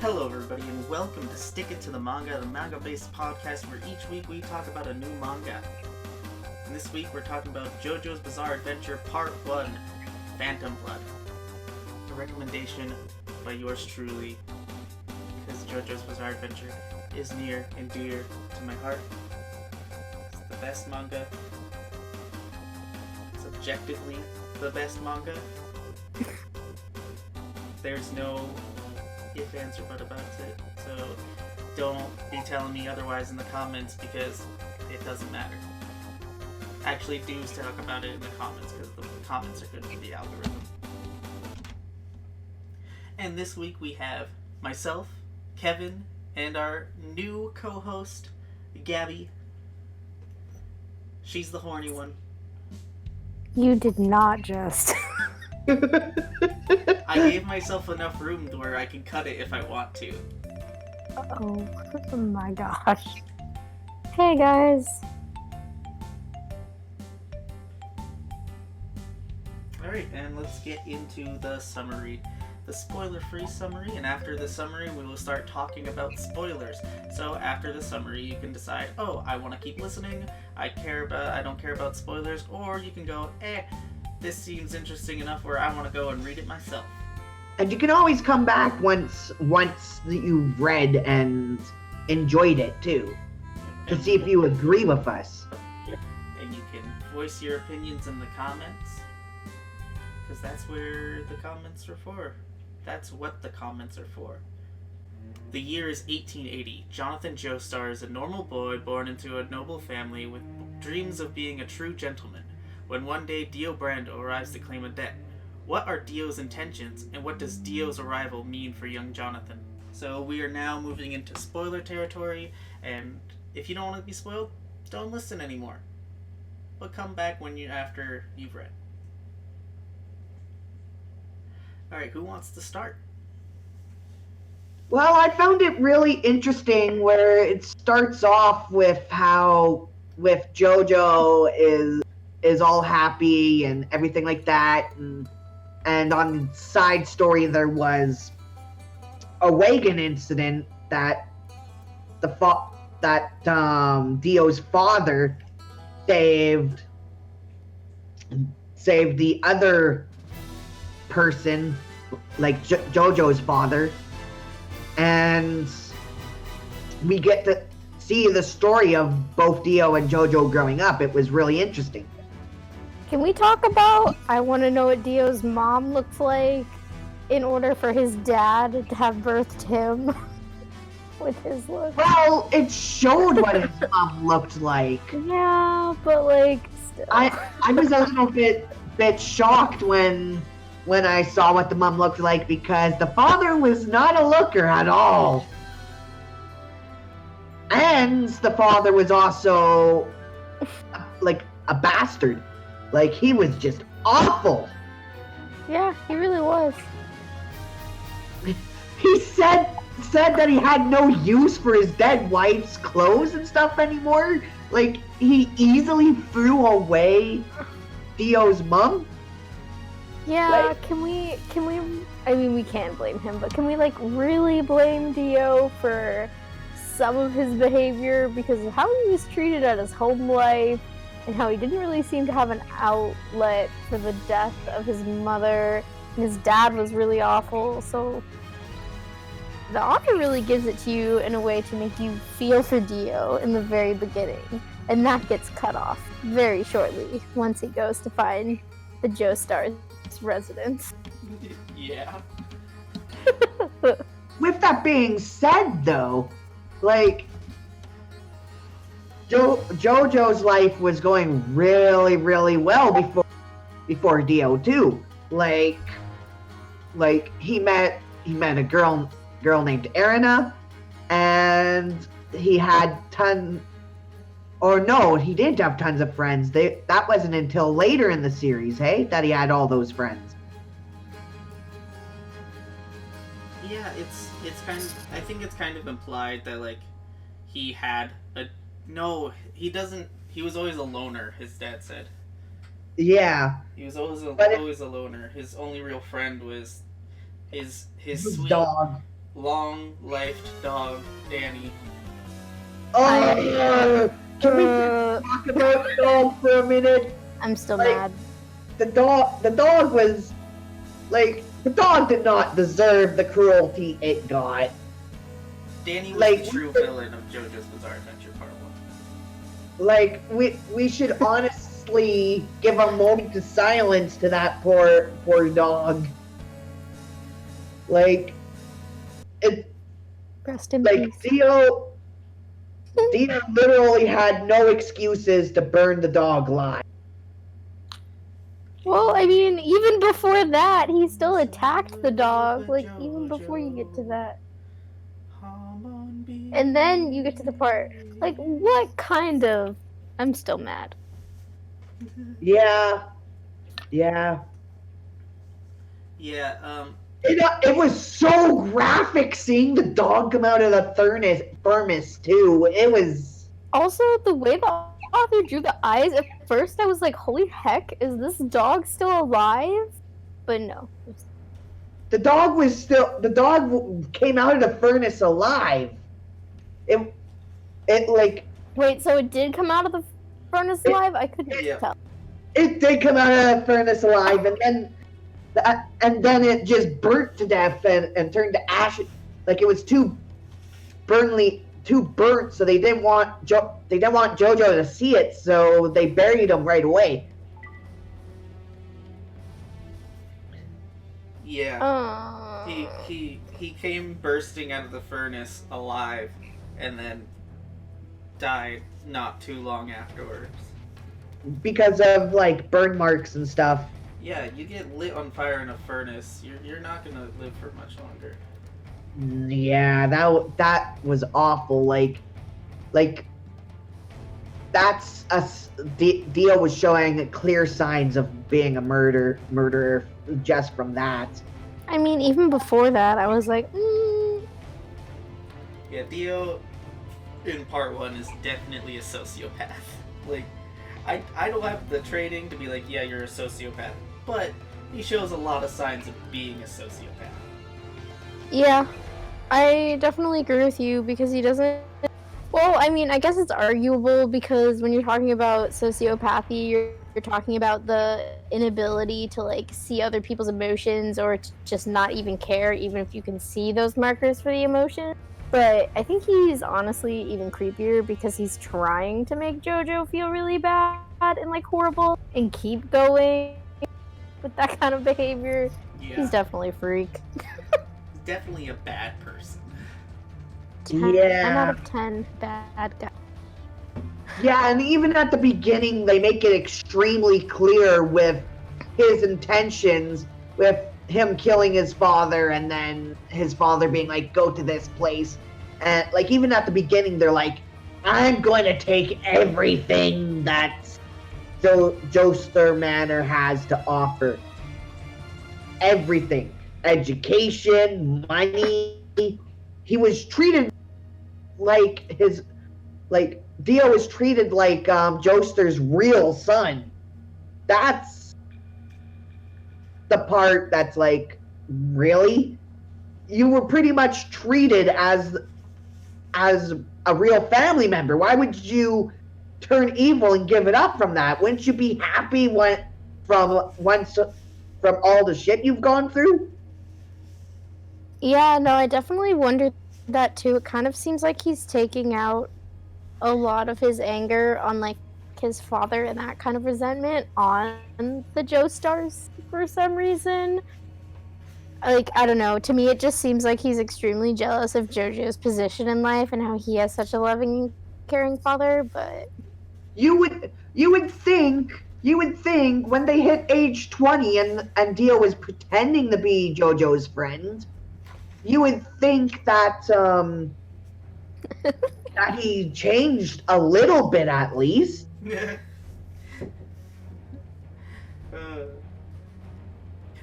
Hello everybody and welcome to Stick It to the Manga, the manga-based podcast where each week we talk about a new manga. And this week we're talking about JoJo's Bizarre Adventure Part 1, Phantom Blood. A recommendation by yours truly, because JoJo's Bizarre Adventure is near and dear to my heart. It's the best manga. It's objectively the best manga. There's no if, ands, or but about it, so don't be telling me otherwise in the comments because it doesn't matter. Actually, do talk about it in the comments because the comments are good for the algorithm. And this week we have myself, Kevin, and our new co-host, Gabi. She's the horny one. You did not just. I gave myself enough room to where I can cut it if I want to. Oh my gosh. Hey guys. Alright, and let's get into the summary. The spoiler-free summary, and after the summary we will start talking about spoilers. So after the summary you can decide, oh, I want to keep listening, I don't care about spoilers, or you can go, this seems interesting enough where I want to go and read it myself. And you can always come back once you've read and enjoyed it too, to see if you agree with us. And you can voice your opinions in the comments, because that's where the comments are for. That's what the comments are for. The year is 1880. Jonathan Joestar is a normal boy born into a noble family with dreams of being a true gentleman, when one day Dio Brando arrives to claim a debt. What are Dio's intentions, and what does Dio's arrival mean for young Jonathan? So we are now moving into spoiler territory, and if you don't want to be spoiled, don't listen anymore. But come back after you've read. Alright, who wants to start? Well, I found it really interesting where it starts off with how JoJo is all happy and everything like that, and on the side story there was a wagon incident that Dio's father saved the other person, like JoJo's father, and we get to see the story of both Dio and JoJo growing up. It was really interesting. Can we talk about, I want to know what Dio's mom looks like in order for his dad to have birthed him with his look? Well, it showed what his mom looked like. Yeah, but still. I was a little bit shocked when I saw what the mom looked like, because the father was not a looker at all. And the father was also like a bastard. Like, he was just awful. Yeah, he really was. He said that he had no use for his dead wife's clothes and stuff anymore. Like, he easily threw away Dio's mom. Yeah, can we, I mean, we can blame him, but can we, really blame Dio for some of his behavior because of how he was treated at his home life, and how he didn't really seem to have an outlet for the death of his mother, and his dad was really awful, so the author really gives it to you in a way to make you feel for Dio in the very beginning, and that gets cut off very shortly once he goes to find the Joestar's residence. Yeah. With that being said, though, JoJo's life was going really, really well before Dio too. Like he met a girl named Erina, and he had he didn't have tons of friends. That wasn't until later in the series, that he had all those friends. Yeah, it's kind of, I think it's kind of implied that he had he doesn't. He was always a loner. His dad said. Yeah. He was always a loner. His only real friend was his sweet dog. long-lifed dog, Danny. Oh, can we just talk about the dog for a minute? I'm still Like, mad. The dog was, like, the dog did not deserve the cruelty it got. Danny was Like, the true villain of JoJo's Bizarre Adventure Part 1. Like, we should honestly give a moment of silence to that poor dog. Like, it, Rest in like, peace. Dio literally had no excuses to burn the dog alive. Well, I mean, even before that, he still attacked the dog. Like, even before you get to that. And then you get to the part. Like, what kind of. I'm still mad. Yeah. Yeah, It was so graphic seeing the dog come out of the furnace too. It was. Also, the way the author drew the eyes, at first I was like, holy heck, is this dog still alive? But no. The dog came out of the furnace alive. It like. Wait, so it did come out of the furnace alive? I couldn't Yeah. tell. It did come out of the furnace alive, and then it just burnt to death and turned to ash. Like, it was too burnt, so they didn't want JoJo to see it, so they buried him right away. yeah. He came bursting out of the furnace alive, and then died not too long afterwards. Because of, like, burn marks and stuff. Yeah, you get lit on fire in a furnace, you're not gonna live for much longer. Yeah, that was awful. Like that's us. Dio was showing clear signs of being a murderer just from that. I mean, even before that, I was like, Yeah, Dio in Part 1 is definitely a sociopath. Like, I don't have the training to be like, yeah, you're a sociopath, but he shows a lot of signs of being a sociopath. Yeah, I definitely agree with you because he doesn't. Well, I mean, I guess it's arguable because when you're talking about sociopathy, you're talking about the inability to like see other people's emotions or to just not even care, even if you can see those markers for the emotion. But I think he's honestly even creepier because he's trying to make JoJo feel really bad and like horrible and keep going with that kind of behavior. Yeah. He's definitely a freak. Definitely a bad person. 10 Yeah. out of 10 bad guy. Yeah, and even at the beginning, they make it extremely clear with his intentions, with him killing his father, and then his father being like, go to this place. And, like, even at the beginning, they're like, I'm going to take everything that Joestar Manor has to offer. Everything. Education, money. He was treated like Dio was treated like Joestar's real son. That's the part that's like, really? You were pretty much treated as a real family member. Why would you turn evil and give it up from that? Wouldn't you be happy from all the shit you've gone through? Yeah, no, I definitely wondered that too. It kind of seems like he's taking out a lot of his anger on like his father and that kind of resentment on the Joestars for some reason. Like, I don't know, to me it just seems like he's extremely jealous of JoJo's position in life and how he has such a loving, caring father, but You would think when they hit age 20 and Dio was pretending to be JoJo's friend, you would think that that he changed a little bit at least.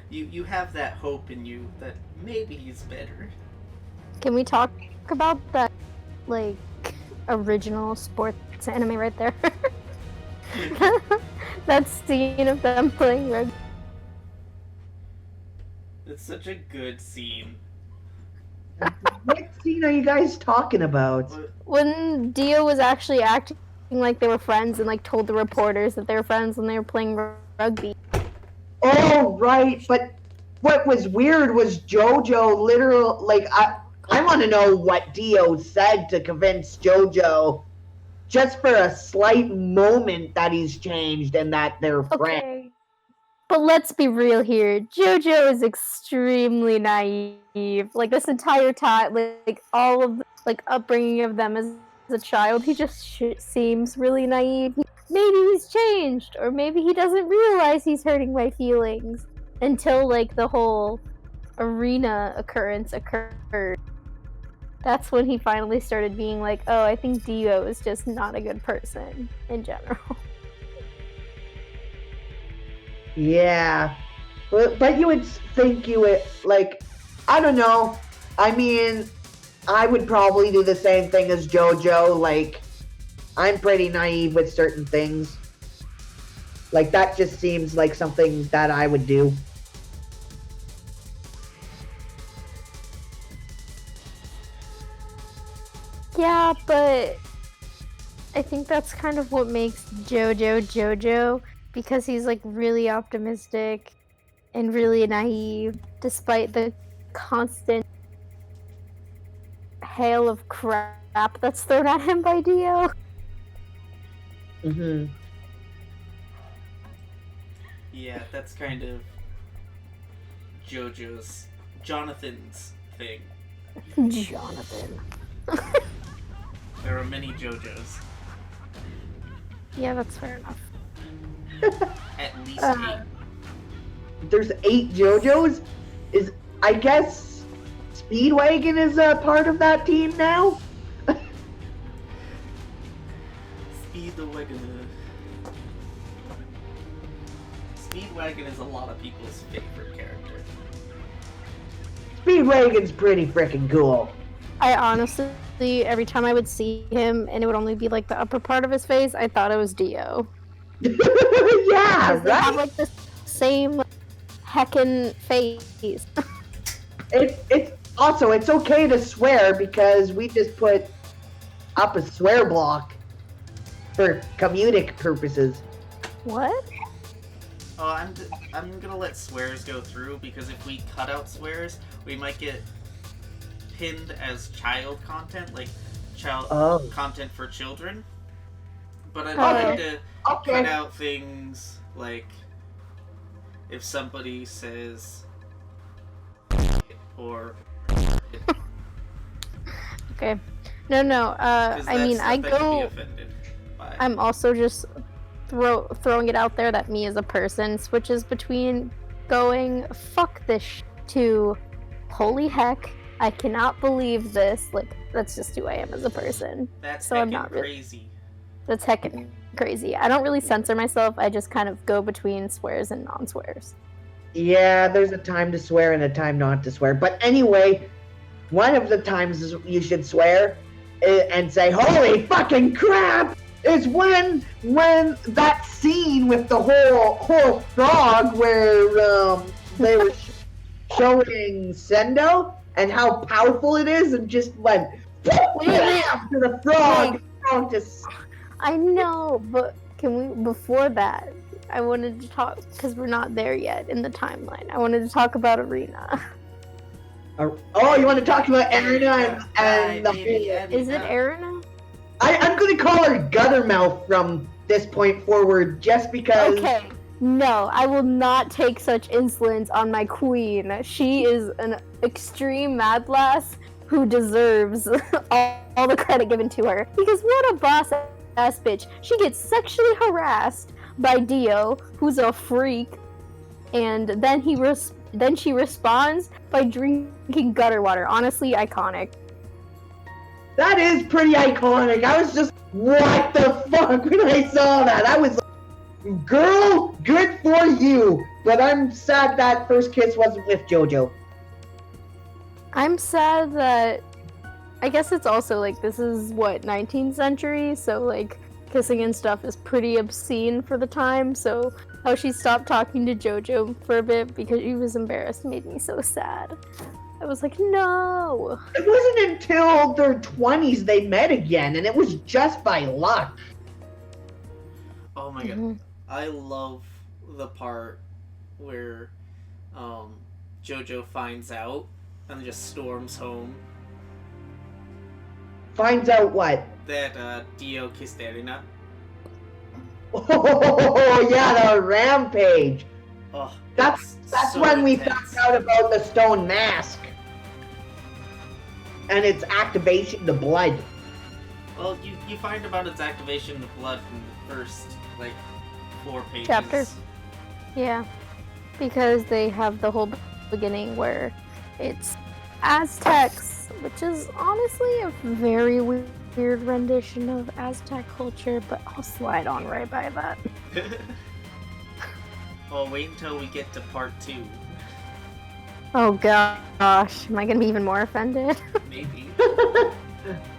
You have that hope in you that maybe he's better. can we talk about that, like, original sports anime right there? That scene of them playing rugby. It's such a good scene. What scene are you guys talking about? When Dio was actually acting like they were friends and like told the reporters that they were friends when they were playing rugby. Oh, right. But what was weird was JoJo literal. Like, I want to know what Dio said to convince JoJo just for a slight moment that he's changed and that they're friends. Okay. But let's be real here. JoJo is extremely naive. Like this entire time, like all of like upbringing of them as a child, he just seems really naive. Maybe he's changed, or maybe he doesn't realize he's hurting my feelings until like the whole arena occurrence occurred. That's when he finally started being like, "Oh, I think Dio is just not a good person in general." Yeah, but you would think you would, like, I don't know. I mean, I would probably do the same thing as JoJo. Like, I'm pretty naive with certain things. Like, that just seems like something that I would do. Yeah, but I think that's kind of what makes JoJo, because he's like really optimistic and really naive, despite the constant hail of crap that's thrown at him by Dio. Mm-hmm. Yeah, that's kind of Jonathan's thing. Jonathan. There are many JoJo's. Yeah, that's fair enough. At least 8. There's 8 JoJo's? I guess Speedwagon is a part of that team now? Speedwagon is a lot of people's favorite character. Speedwagon's pretty freaking cool. I honestly, every time I would see him and it would only be like the upper part of his face, I thought it was Dio. Yeah, They right? have like the same heckin' face. It's also, it's okay to swear because we just put up a swear block for comedic purposes. What? Oh, I'm gonna let swears go through because if we cut out swears, we might get pinned as child content, like child content for children. But I'm going to cut out things like if somebody says or Okay. No. I mean, I go. I'm also just throwing it out there that me as a person switches between going fuck this to holy heck, I cannot believe this. Like that's just who I am as a person. That's so I'm not really crazy. That's heckin' crazy. I don't really censor myself. I just kind of go between swears and non-swears. Yeah, there's a time to swear and a time not to swear. But anyway, one of the times you should swear and say, holy fucking crap, is when that scene with the whole frog where they were showing Sendo and how powerful it is and just went after the frog. Frog just... I know, but can we, before that, I wanted to talk, because we're not there yet in the timeline, I wanted to talk about Arena. Oh, you want to talk about Arena and Is it Arena? I'm going to call her Guttermouth from this point forward, just because... Okay, no, I will not take such insolence on my queen. She is an extreme mad lass who deserves all the credit given to her. Because what a boss-ass bitch. She gets sexually harassed by Dio, who's a freak, and then she responds by drinking gutter water. Honestly, iconic. That is pretty iconic. I was just, what the fuck, when I saw that? I was like, girl, good for you. But I'm sad that first kiss wasn't with JoJo. I'm sad that, I guess it's also like, this is what, 19th century? So like, kissing and stuff is pretty obscene for the time. So how she stopped talking to JoJo for a bit because she was embarrassed made me so sad. I was like, no. It wasn't until their 20s they met again, and it was just by luck. Oh my god. I love the part where JoJo finds out and just storms home. Finds out what? That Dio kissed Erina. Oh, yeah, the rampage. Oh, That's so when we intense. found out about the stone mask. And its activation to blood. Well, you find about its activation of blood in the first, 4 pages. Chapters. Yeah. Because they have the whole beginning where it's Aztecs, which is honestly a very weird rendition of Aztec culture, but I'll slide on right by that. Oh, wait until we get to part 2. Oh gosh, am I gonna be even more offended? Maybe.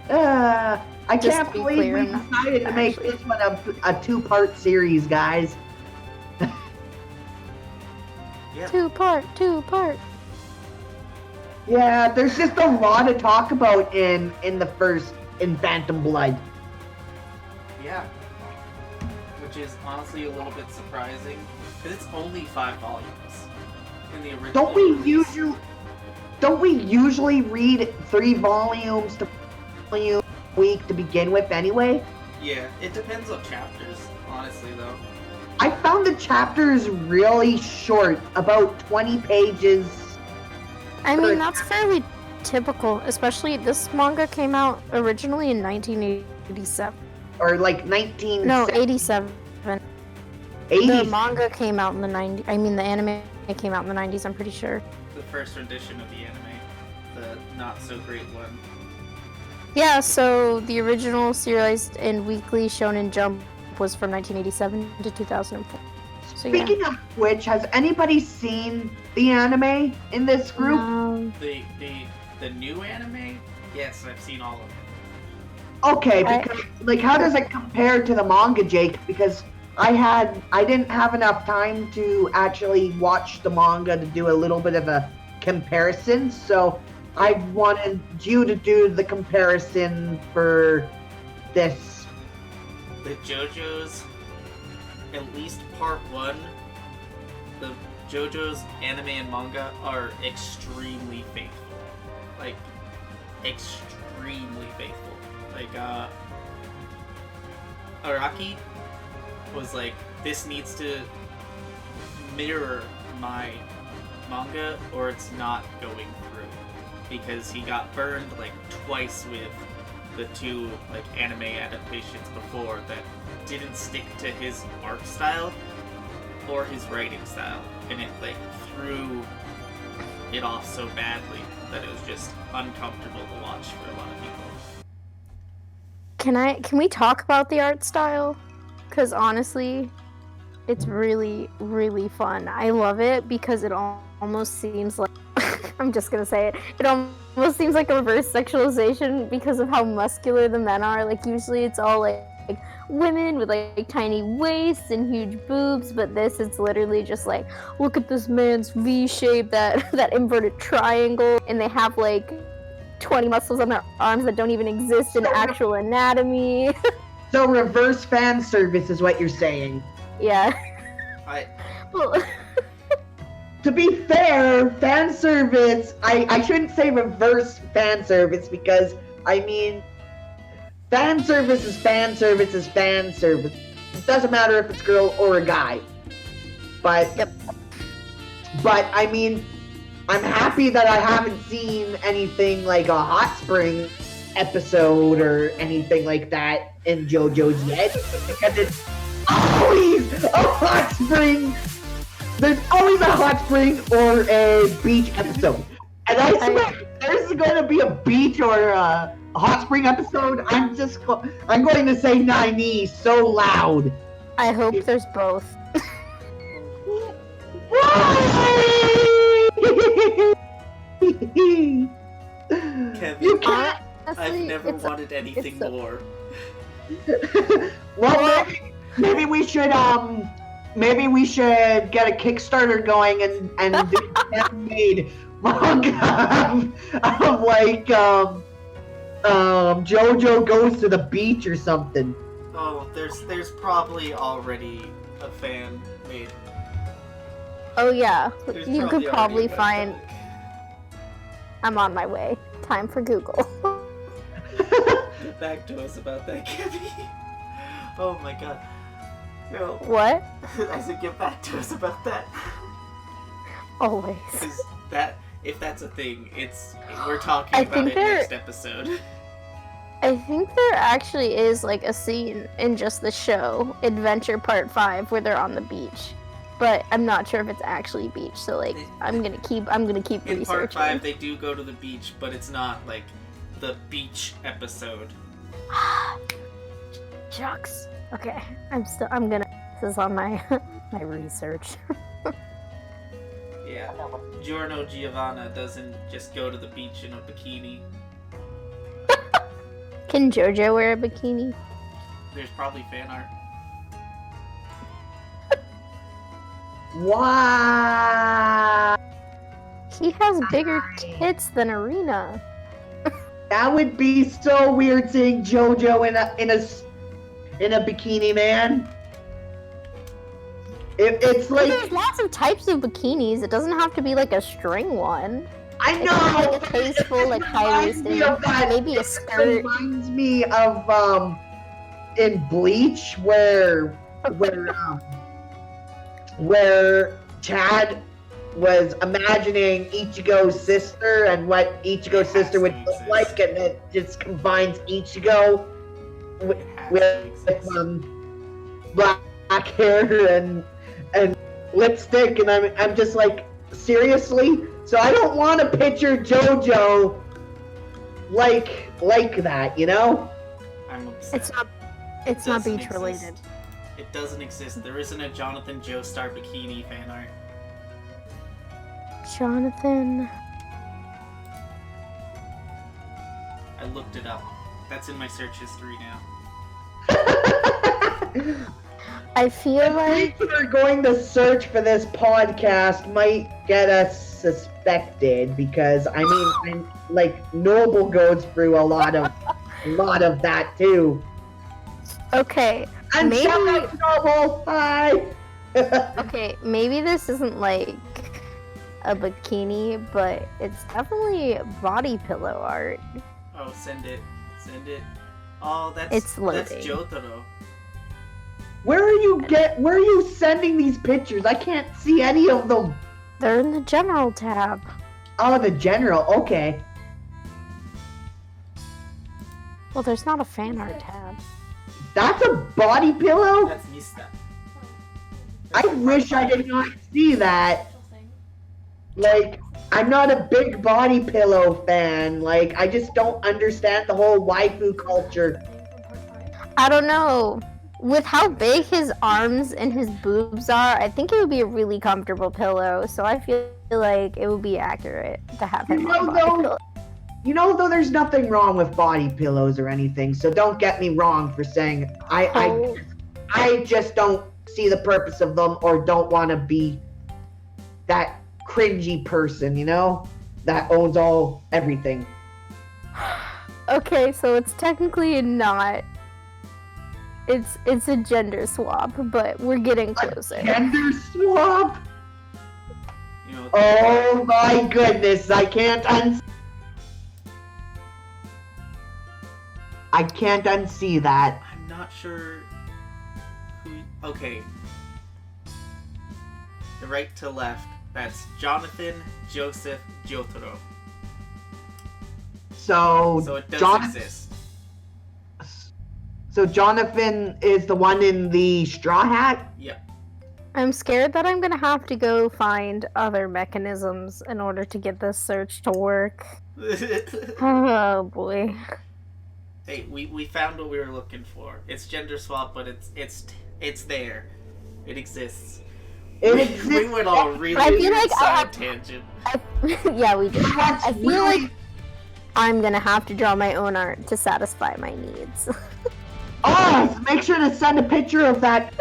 I Just can't to be believe clear, we I'm not decided to make actually- this one a 2-part series, guys. Yeah. Two part. Yeah, there's just a lot to talk about in Phantom Blood. Yeah. Which is honestly a little bit surprising, because it's only 5 volumes in the original. Don't we usually read 3 volumes to a week to begin with anyway? Yeah, it depends on chapters, honestly, though. I found the chapters really short, about 20 pages. I mean, that's fairly typical, especially this manga came out originally in 1987. Or like 19... No, 87. 80s. The manga came out in the 90s. I mean, the anime came out in the 90s, I'm pretty sure. The first rendition of the anime, the not-so-great one. Yeah, so the original serialized and weekly Shonen Jump was from 1987 to 2004. So yeah. Speaking of which, has anybody seen the anime in this group? The new anime? Yes, I've seen all of it. Okay, because how does it compare to the manga, Jake? Because I didn't have enough time to actually watch the manga to do a little bit of a comparison, so I wanted you to do the comparison for this. The JoJo's, at least part 1, the JoJo's anime and manga are extremely faithful. Like, extremely faithful. Like, Araki was like, this needs to mirror my manga or it's not going through. Because he got burned twice with the 2 anime adaptations before that didn't stick to his art style or his writing style, and it threw it off so badly that it was just uncomfortable to watch for a lot of people. Can we talk about the art style? Because honestly, it's really, really fun. I love it because it almost seems like I'm just gonna say it. It almost seems like a reverse sexualization because of how muscular the men are. Usually it's all women with tiny waists and huge boobs, but this it's literally just look at this man's V shape, that inverted triangle, and they have 20 muscles on their arms that don't even exist in actual anatomy. So reverse fan service is what you're saying. Yeah. Well, to be fair, fan service, I shouldn't say reverse fan service because, I mean, fan service is fan service is fan service. It doesn't matter if it's a girl or a guy. But, yep. But, I mean, I'm happy that I haven't seen anything like a Hot Spring episode or anything like that in JoJo's yet, because it's always a Hot Spring. There's always a Hot Spring or a beach episode. And I swear, if there's going to be a beach or a Hot Spring episode, I'm going to say Nani so loud. I hope there's both. Kevin, You can't. I've never wanted anything more. Well, maybe we should get a Kickstarter going and do handmade manga of like JoJo goes to the beach or something. Oh, there's probably already a fan made. Oh yeah, There's you could probably already a find. webcomic. I'm on my way. Time for Google. Get back to us about that, Gabi. Oh my god. No. What? I said get back to us about that. Always. Because if that's a thing, we're talking about it next episode. I think there actually is like a scene in just the show, Adventure Part 5, where they're on the beach. But I'm not sure if it's actually beach, so like I'm gonna keep In researching. Part 5 they do go to the beach, but it's not like the beach episode. Shucks. Okay, I'm gonna. This is on my my research. Yeah. Giorno Giovanna doesn't just go to the beach in a bikini. Can JoJo wear a bikini? There's probably fan art. Wow. He has bigger tits than Arena. That would be so weird seeing JoJo in a bikini, man. It's like There's lots of types of bikinis. It doesn't have to be like a string one. I It know. can be like a tasteful, like Reminds me high-waisted, of that. maybe a It skirt. reminds me of in Bleach where Chad was imagining Ichigo's sister and what Ichigo's sister would look like, and it just combines Ichigo with, black hair and lipstick, and I'm just like, seriously? So I don't want to picture JoJo like that, you know? I'm upset. It's not doesn't beach related. exist. It doesn't exist. There isn't a Jonathan Joestar bikini fan art. Jonathan. I looked it up. That's in my search history now. I feel like People are going to search for this podcast might get us suspected because I'm like Noble goes through a lot of that too. okay, And maybe shout out to Noble. Hi. okay, maybe this isn't like a bikini, but it's definitely body pillow art. Oh, send it. Oh, that's It's loading. That's Jotaro. Where are you sending these pictures? I can't see any of them. They're in the general tab. Oh, the general. Okay. Well, there's not a fan art tab. That's a body pillow? That's Mista. I wish I did not see that. Like, I'm not a big body pillow fan. Like, I just don't understand the whole waifu culture. I don't know. With how big his arms and his boobs are, I think it would be a really comfortable pillow. So I feel like it would be accurate to have him on a body pillow. You know, though, there's nothing wrong with body pillows or anything, so don't get me wrong for saying I just don't see the purpose of them or don't want to be that cringy person, you know, that owns everything. Okay, so it's technically not. It's a gender swap, but we're getting closer. Gender swap? You know, Oh my goodness, I can't unsee that. I'm not sure who. Okay. The right to left. That's Jonathan Joseph Jotaro. So it does Jonathan, exist. so Jonathan is the one in the straw hat? Yep. I'm scared that I'm gonna have to go find other mechanisms in order to get this search to work. Oh boy. Hey, we found what we were looking for. It's gender swap, but it's there. It exists. We went on a really I feel weird like side tangent. Yeah, we did. That's I feel really- like I'm gonna have to draw my own art to satisfy my needs. Oh, make sure to send a picture of that.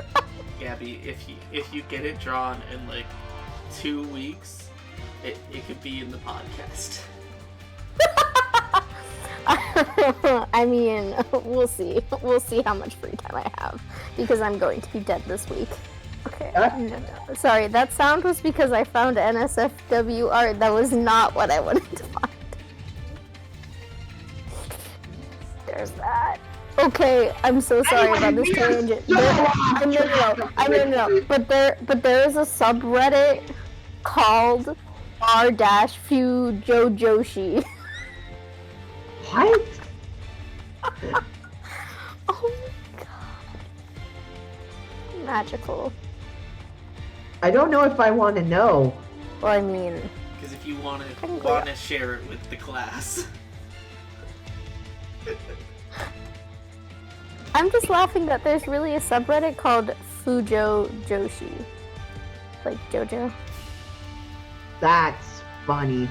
Gabi, if you get it drawn in like 2 weeks, it could be in the podcast. I mean, we'll see. We'll see how much free time I have, because I'm going to be dead this week. Okay. No. Sorry, that sound was because I found NSFW art. That was not what I wanted to find. There's that. Okay, I'm so sorry about this tangent. No. But there is a subreddit called r-fujojoshi. What? Oh my god. Magical. I don't know if I want to know. Well, I mean... Because if you want to share it with the class. I'm just laughing that there's really a subreddit called Fujo Joshi. Like JoJo. That's funny.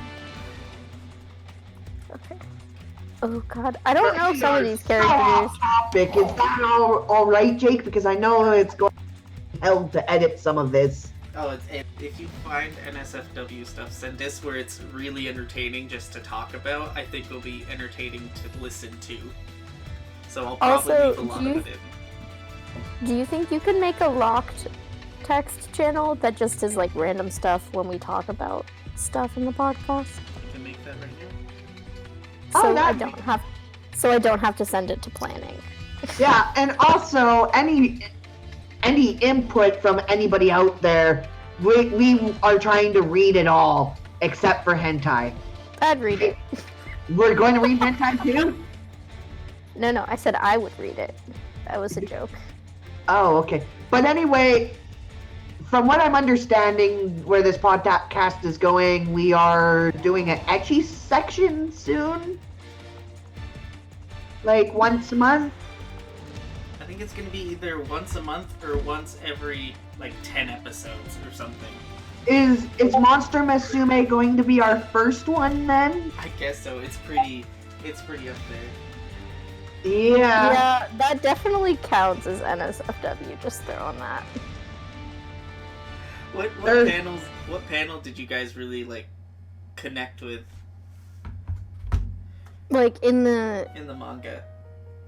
Okay. Oh god, I don't know some of these characters. Topic. Is that all right, Jake? Because I know it's going to be held to edit some of this. Oh, if you find NSFW stuff, send us where it's really entertaining just to talk about. I think it'll be entertaining to listen to. So I'll probably leave a lot of it in. Do you think you could make a locked text channel that just is like random stuff when we talk about stuff in the podcast? I can make that right now. So I don't have to send it to planning. Yeah, and also any input from anybody out there, we are trying to read it all except for hentai. I'd read it. We're going to read hentai too? No, I said I would read it. That was a joke. Oh, okay. But anyway, from what I'm understanding, where this podcast is going, we are doing an ecchi section soon? Like once a month? I think it's going to be either once a month or once every, 10 episodes or something. Is Monster Musume going to be our first one then? I guess so. It's pretty up there. Yeah, that definitely counts as NSFW, just throwing that. What panel did you guys really connect with? Like in the manga.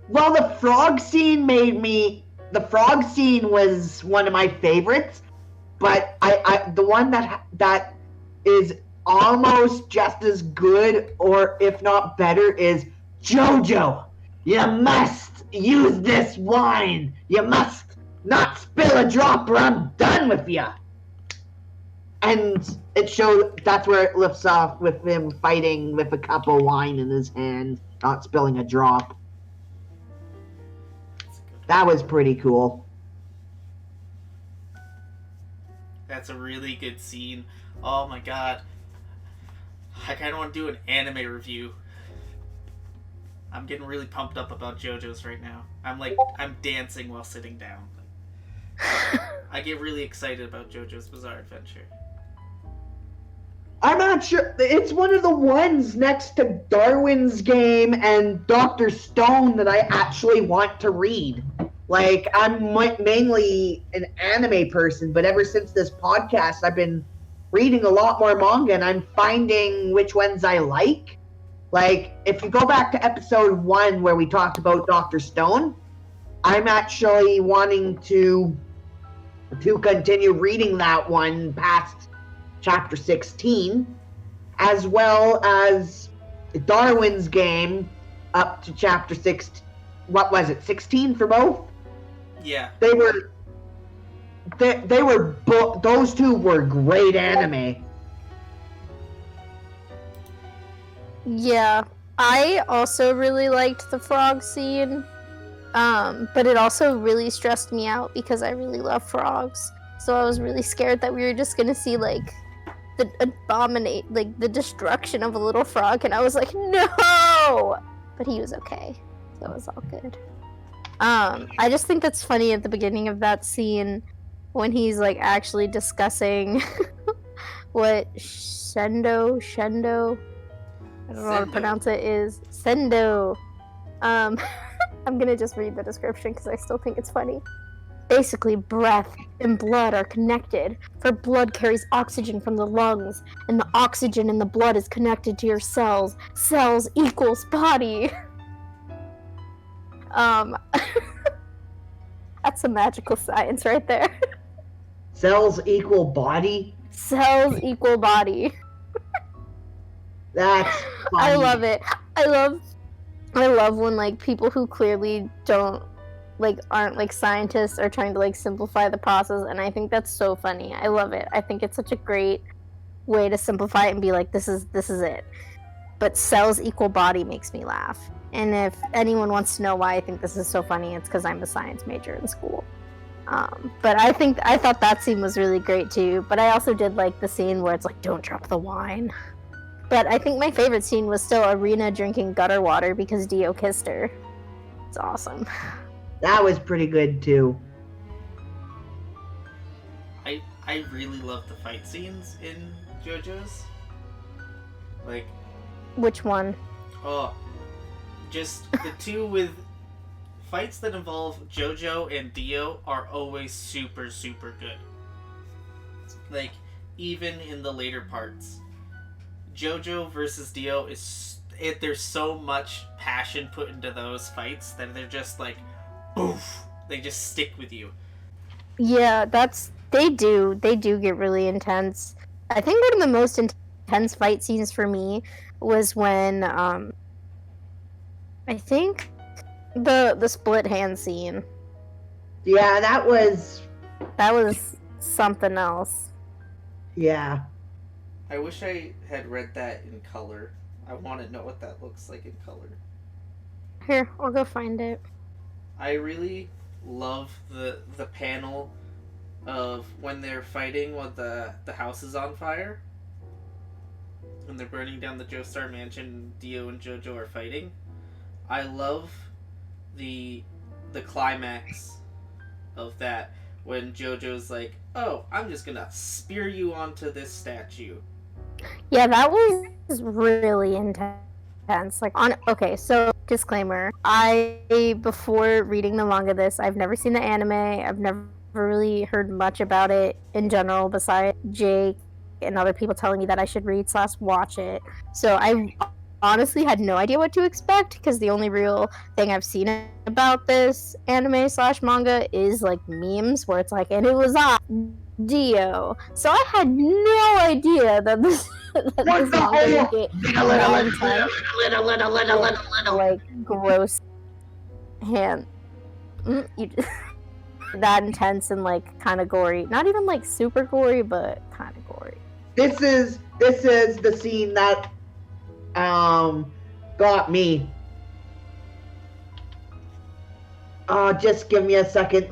Well, the frog scene was one of my favorites, but I the one that is almost just as good, or if not better, is JoJo. You must use this wine. You must not spill a drop or I'm done with you. And it showed, that's where it lifts off with him fighting with a cup of wine in his hand, not spilling a drop. That was pretty cool. That's a really good scene. Oh my god. I kind of want to do an anime review. I'm getting really pumped up about JoJo's right now. I'm dancing while sitting down. I get really excited about JoJo's Bizarre Adventure. I'm not sure. It's one of the ones next to Darwin's Game and Dr. Stone that I actually want to read. I'm mainly an anime person, but ever since this podcast, I've been reading a lot more manga, and I'm finding which ones I like. If you go back to episode 1 where we talked about Dr. Stone, I'm actually wanting to continue reading that one past chapter 16, as well as Darwin's Game up to chapter 16. What was it, 16 for both? Yeah. Those two were great anime. Yeah, I also really liked the frog scene, but it also really stressed me out because I really love frogs. So I was really scared that we were just gonna see the destruction of a little frog, and I was like, no! But he was okay, so it was all good. I just think that's funny at the beginning of that scene when he's actually discussing what Shendo, I don't know how to pronounce it, is Sendo. I'm gonna just read the description because I still think it's funny. Basically, breath and blood are connected, for blood carries oxygen from the lungs, and the oxygen in the blood is connected to your cells. Cells equals body. That's some magical science right there. Cells equal body? Cells equal body. That's funny. I love it. I love when like people who clearly aren't like scientists are trying to like simplify the process, and I think that's so funny. I love it. I think it's such a great way to simplify it and be like, this is it. But cells equal body makes me laugh. And if anyone wants to know why I think this is so funny, it's because I'm a science major in school. But I thought that scene was really great too. But I also did like the scene where it's like, don't drop the wine. But I think my favorite scene was still Arena drinking gutter water because Dio kissed her. It's awesome. That was pretty good too. I really love the fight scenes in JoJo's. Like, which one? Oh, just the two with fights that involve JoJo and Dio are always super, super good. Like, even in the later parts. JoJo versus Dio there's so much passion put into those fights that they're just like, oof, they just stick with you. Yeah, they do get really intense. I think one of the most intense fight scenes for me was when I think the split hand scene. Yeah, that was something else. Yeah. I wish I had read that in color. I want to know what that looks like in color. Here, I'll go find it. I really love the panel of when they're fighting when the house is on fire. When they're burning down the Joestar Mansion, Dio and JoJo are fighting. I love the climax of that when JoJo's like, oh, I'm just gonna spear you onto this statue. Yeah, that was really intense. Okay, so disclaimer, before reading the manga I've never seen the anime, I've never really heard much about it in general besides Jake and other people telling me that I should read/watch it. So I honestly had no idea what to expect because the only real thing I've seen about this anime/manga is like memes where it's like, and it was on Dio. So I had no idea that this manga would get like gross hand. That intense and like kind of gory. Not even like super gory, but kind of gory. This is the scene that got me. Just give me a second.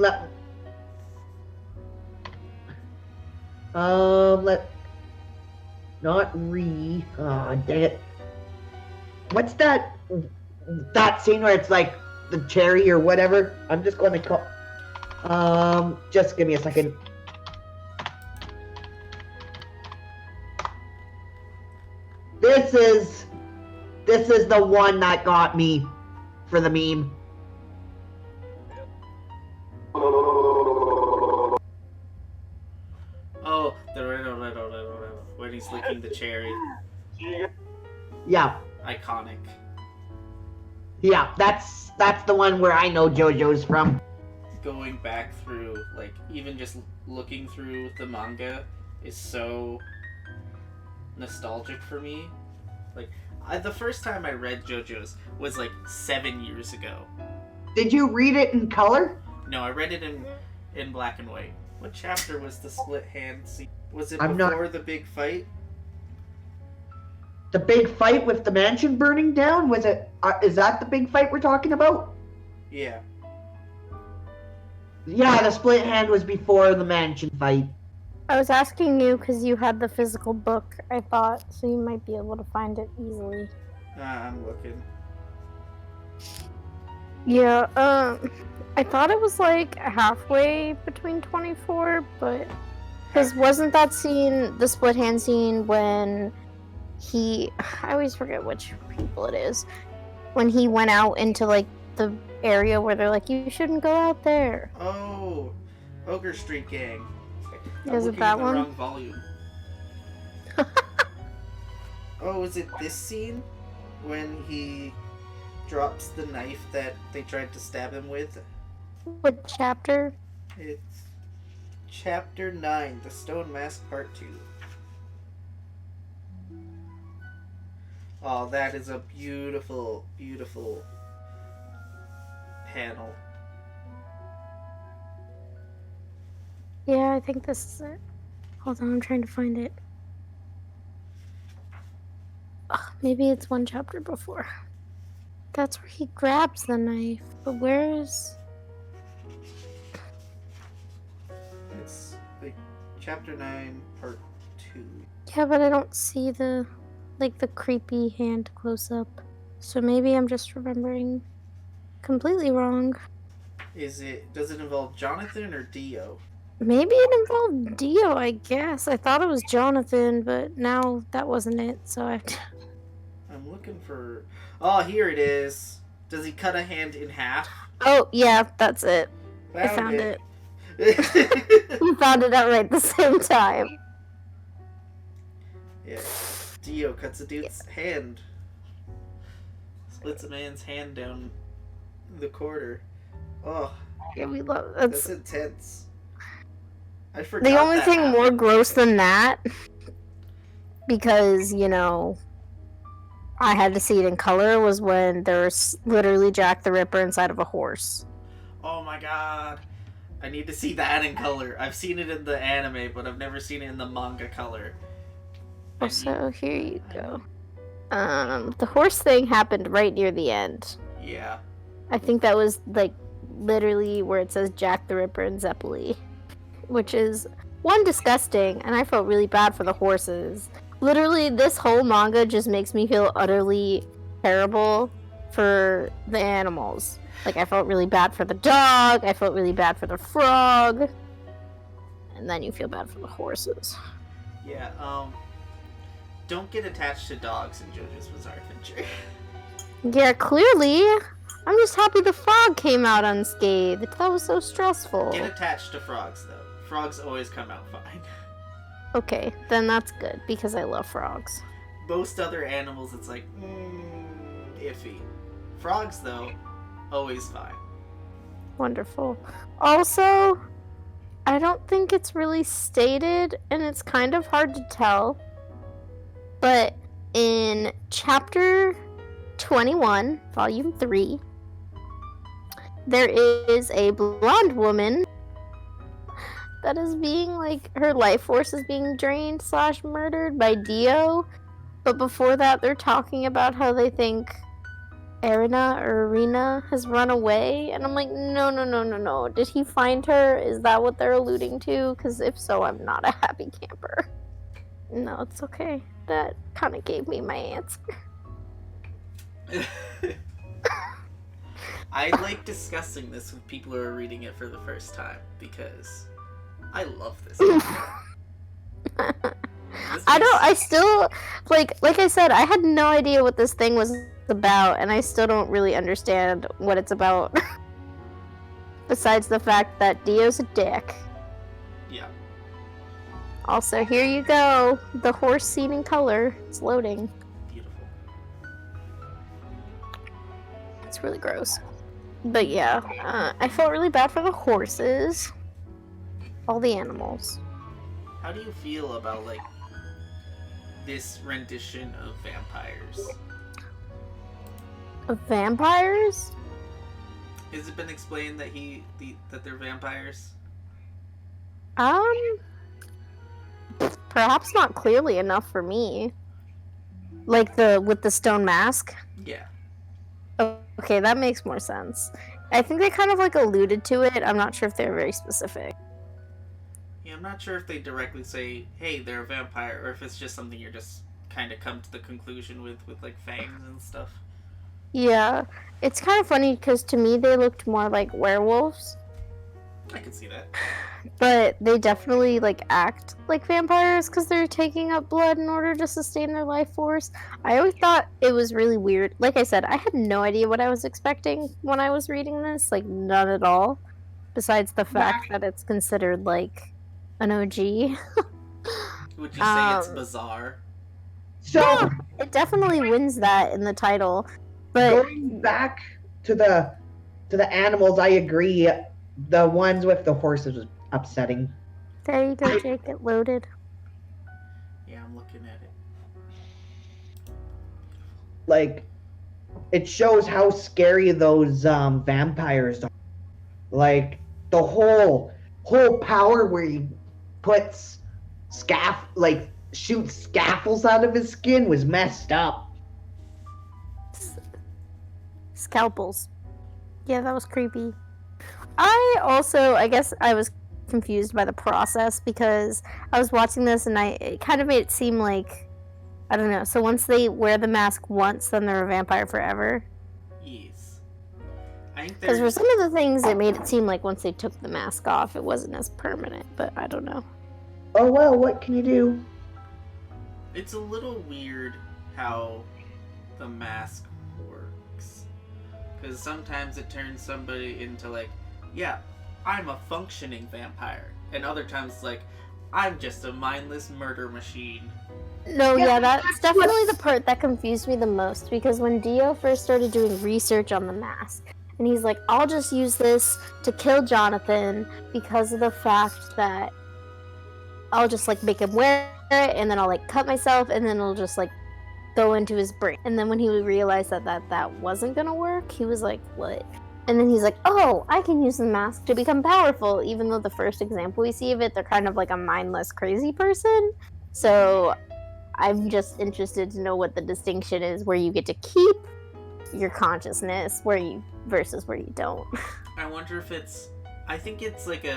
Dang it. What's that scene where it's like the cherry or whatever? I'm just going to call. Just give me a second. This is the one that got me for the meme. Oh, when he's licking the cherry. Yeah. Iconic. Yeah, that's the one where I know JoJo's from. Going back through, like, even just looking through the manga is so nostalgic for me. Like, the first time I read JoJo's was like 7 years ago. Did you read it in color? No, I read it in black and white. What chapter was the split hand scene? Was it I'm before not... the big fight? The big fight with the mansion burning down? Was it? Is that the big fight we're talking about? Yeah. Yeah, the split hand was before the mansion fight. I was asking you because you had the physical book, I thought, so you might be able to find it easily. I'm looking. Yeah, I thought it was like halfway between 24, but... Because wasn't that scene, the split hand scene, when I always forget which people it is. When he went out into, like, the area where they're like, you shouldn't go out there. Oh, Ogre Street Gang. Is it that one? Wrong volume. Oh, is it this scene when he drops the knife that they tried to stab him with? What chapter? It's Chapter 9, The Stone Mask Part 2. Oh, that is a beautiful, beautiful panel. Yeah, I think this is it. Hold on, I'm trying to find it. Ugh, maybe it's one chapter before. That's where he grabs the knife. But where is... It's like Chapter 9, Part 2. Yeah, but I don't see the creepy hand close up. So maybe I'm just remembering completely wrong. Does it involve Jonathan or Dio? Maybe it involved Dio, I guess. I thought it was Jonathan, but now that wasn't it, so I'm looking for... Oh, here it is. Does he cut a hand in half? Oh, yeah, that's it. I found it. We found it at right the same time. Yeah. Dio cuts a dude's hand. Splits a man's hand down the quarter. Oh. Yeah, we love that's intense. I forgot. The only thing happened. more gross than that, because, you know, I had to see it in color, was when there's literally Jack the Ripper inside of a horse. Oh my god. I need to see that in color. I've seen it in the anime, but I've never seen it in the manga color. So here you go. The horse thing happened right near the end. Yeah. I think that was, like, literally where it says Jack the Ripper and Zeppeli. Which is, one, disgusting, and I felt really bad for the horses. Literally, this whole manga just makes me feel utterly terrible for the animals. Like, I felt really bad for the dog, I felt really bad for the frog, and then you feel bad for the horses. Yeah, don't get attached to dogs in JoJo's Bizarre Adventure. Yeah, clearly. I'm just happy the frog came out unscathed. That was so stressful. Get attached to frogs, though. Frogs always come out fine. Okay, then that's good, because I love frogs. Most other animals, it's like, iffy. Frogs, though, always fine. Wonderful. Also, I don't think it's really stated, and it's kind of hard to tell, but in Chapter 21, Volume 3, there is a blonde woman that is being, like, her life force is being drained / murdered by Dio. But before that, they're talking about how they think Arena has run away. And I'm like, no. Did he find her? Is that what they're alluding to? Because if so, I'm not a happy camper. No, it's okay. That kind of gave me my answer. I like discussing this with people who are reading it for the first time because I love this. I still, like I said, I had no idea what this thing was about, and I still don't really understand what it's about. Besides the fact that Dio's a dick. Yeah. Also, here you go. The horse scene in color. It's loading. Beautiful. It's really gross. But yeah, I felt really bad for the horses. All the animals. How do you feel about, like, this rendition of vampires? Of vampires? Has it been explained that that they're vampires? Perhaps not clearly enough for me. Like with the stone mask? Yeah. Okay, that makes more sense. I think they kind of, like, alluded to it. I'm not sure if they're very specific. Yeah, I'm not sure if they directly say, hey, they're a vampire, or if it's just something you're just kind of come to the conclusion with like, fangs and stuff. Yeah. It's kind of funny, because to me they looked more like werewolves. I can see that. But they definitely, like, act like vampires because they're taking up blood in order to sustain their life force. I always thought it was really weird. Like I said, I had no idea what I was expecting when I was reading this. Like, none at all. besides the fact that it's considered like an OG. Would you say it's bizarre? So Yeah, it definitely wins that in the title. But going back to the animals, I agree. The ones with the horses was upsetting. there you go, Jake. It loaded. Yeah, I'm looking at it. Like, it shows how scary those vampires are. Like, the whole power where he puts shoots scaffolds out of his skin was messed up. Scalpels. Yeah, that was creepy. I guess I was confused by the process because I was watching this and it kind of made it seem like, I don't know, so once they wear the mask once, then they're a vampire forever? Yes. I think Because for some of the things, it made it seem like once they took the mask off, it wasn't as permanent, but I don't know. Oh well, what can you do? It's a little weird how the mask works. Because sometimes it turns somebody into like, yeah, I'm a functioning vampire. And other times it's like, I'm just a mindless murder machine. No, yeah, that's definitely the part that confused me the most, because when Dio first started doing research on the mask, and he's like, I'll just use this to kill Jonathan because of the fact that I'll just like make him wear it, and then I'll like cut myself, and then it'll just like go into his brain. And then when he realized that wasn't gonna work, he was like, what? And then he's like, oh, I can use the mask to become powerful, even though the first example we see of it, they're kind of like a mindless, crazy person. So I'm just interested to know what the distinction is where you get to keep your consciousness versus where you don't. I wonder if I think it's like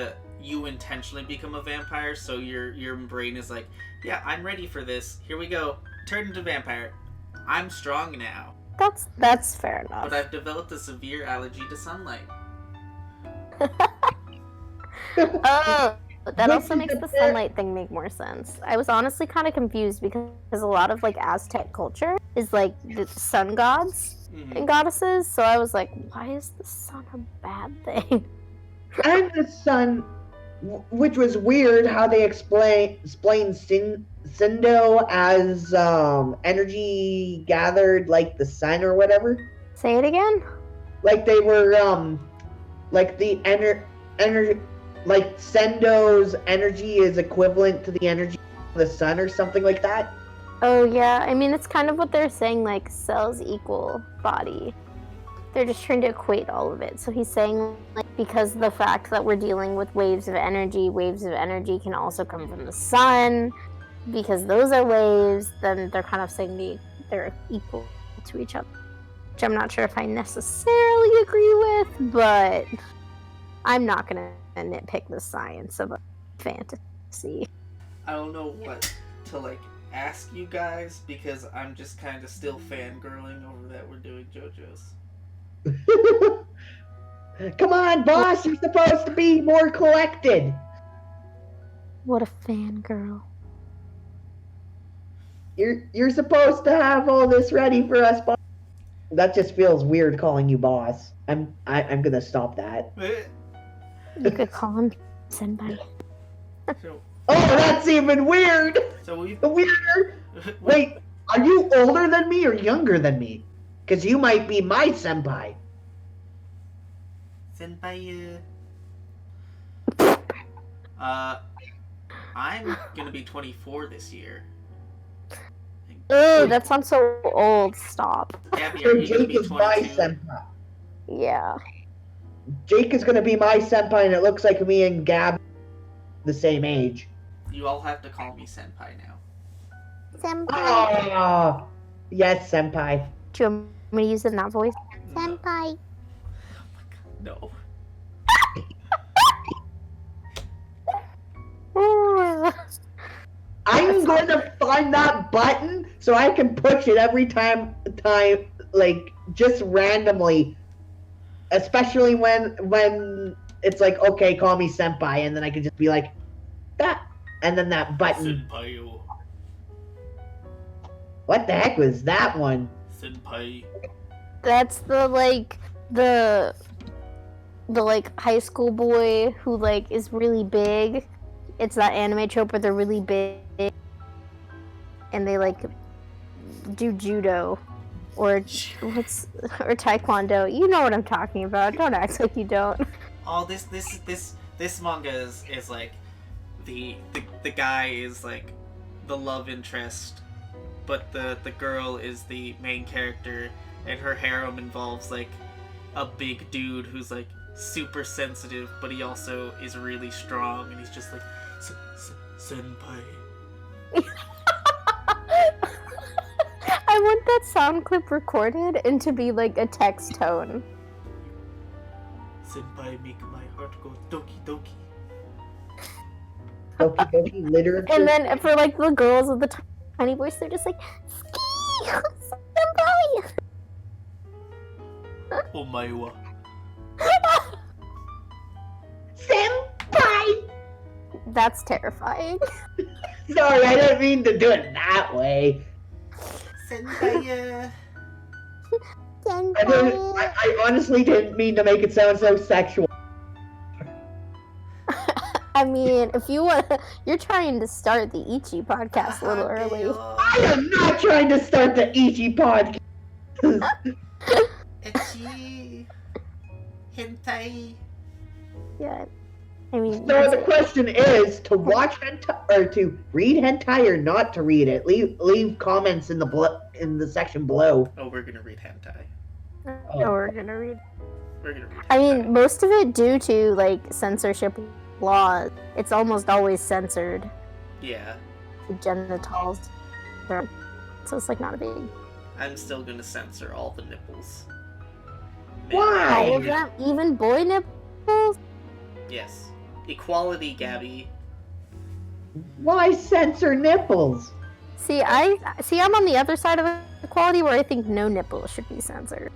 you intentionally become a vampire, so your brain is like, yeah, I'm ready for this. Here we go. Turn into vampire. I'm strong now. That's fair enough. But I've developed a severe allergy to sunlight. Oh, that also makes the sunlight thing make more sense. I was honestly kind of confused because a lot of like Aztec culture is like the sun gods and goddesses, so I was like, why is the sun a bad thing? And the sun, which was weird how they explained Sindo as energy gathered like the sun or whatever. Say it again? Like they were like the energy, like Sendo's energy is equivalent to the energy of the sun or something like that. Oh yeah, I mean it's kind of what they're saying, like cells equal body. They're just trying to equate all of it. So he's saying, like, because of the fact that we're dealing with waves of energy can also come from the sun, because those are waves, then they're kind of saying they're equal to each other. Which I'm not sure if I necessarily agree with, but I'm not going to nitpick the science of a fantasy. I don't know what to, like, ask you guys, because I'm just kind of still fangirling over that we're doing JoJo's. Come on, boss, you're supposed to be more collected. What a fangirl. You're supposed to have all this ready for us, boss. That just feels weird calling you boss. I'm gonna stop that. You could call him senpai. So, Oh, that's even weird. so Weirder. Wait, are you older than me or younger than me? Because you might be my senpai. Senpai, I'm gonna be 24 this year. Ugh, that sounds so old. Stop. Gabi, So are you gonna Jake be is my 22? senpai. Yeah. Jake is gonna be my senpai, and it looks like me and Gab the same age. You all have to call me senpai now. Senpai. Ah, yes, senpai. Do you want me to use it in that voice? No. Senpai. No. I'm going to find that button so I can push it every time, like just randomly. Especially when it's like, okay, call me senpai, and then I can just be like, that, and then that button. Senpai. What the heck was that one? Senpai. That's the the like high school boy who like is really big. It's that anime trope where they're really big and they like do judo or taekwondo. You know what I'm talking about. Don't act like you don't. Oh, this manga is like the guy is like the love interest, but the girl is the main character, and her harem involves like a big dude who's like super sensitive, but he also is really strong, and he's just like senpai. I want that sound clip recorded and to be like a text tone. Senpai make my heart go doki doki. Doki doki literature. And then for like the girls with the tiny voice, they're just like, ski! Senpai! Omae Senpai! That's terrifying. Sorry, I didn't mean to do it that way. Senpai. I honestly didn't mean to make it sound so sexual. I mean, if you want, you're trying to start the Ichi podcast a little early. I am not trying to start the Ichi podcast. Ecchi. Hentai. Yeah, I mean. So the question is to watch hentai or to read hentai or not to read it. Leave comments in the section below. Oh, we're gonna read hentai. Oh, we're gonna read. We're gonna read hentai. I mean, most of it due to like censorship laws. It's almost always censored. Yeah. The genitals. So it's like not a big. I'm still gonna censor all the nipples. Why? All of them, even boy nipples. Yes. Equality, Gabi. Why censor nipples? See, I'm on the other side of equality where I think no nipples should be censored.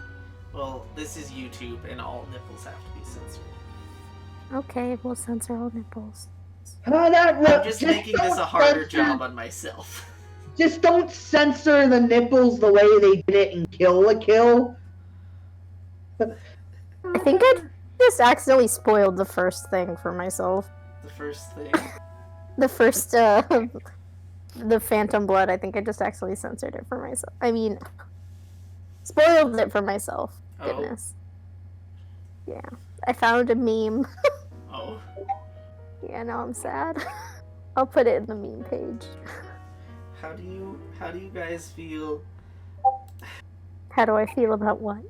Well, this is YouTube, and all nipples have to be censored. Okay, we'll censor all nipples. I'm just making this a harder job on myself. Just don't censor the nipples the way they did it in Kill la Kill. I think I just accidentally spoiled the first thing for myself. The first thing. The first, the Phantom Blood, I think I just accidentally censored it for myself. I mean, spoiled it for myself. Goodness. Yeah. I found a meme. Oh. Yeah, now I'm sad. I'll put it in the meme page. How do you guys feel? How do I feel about what?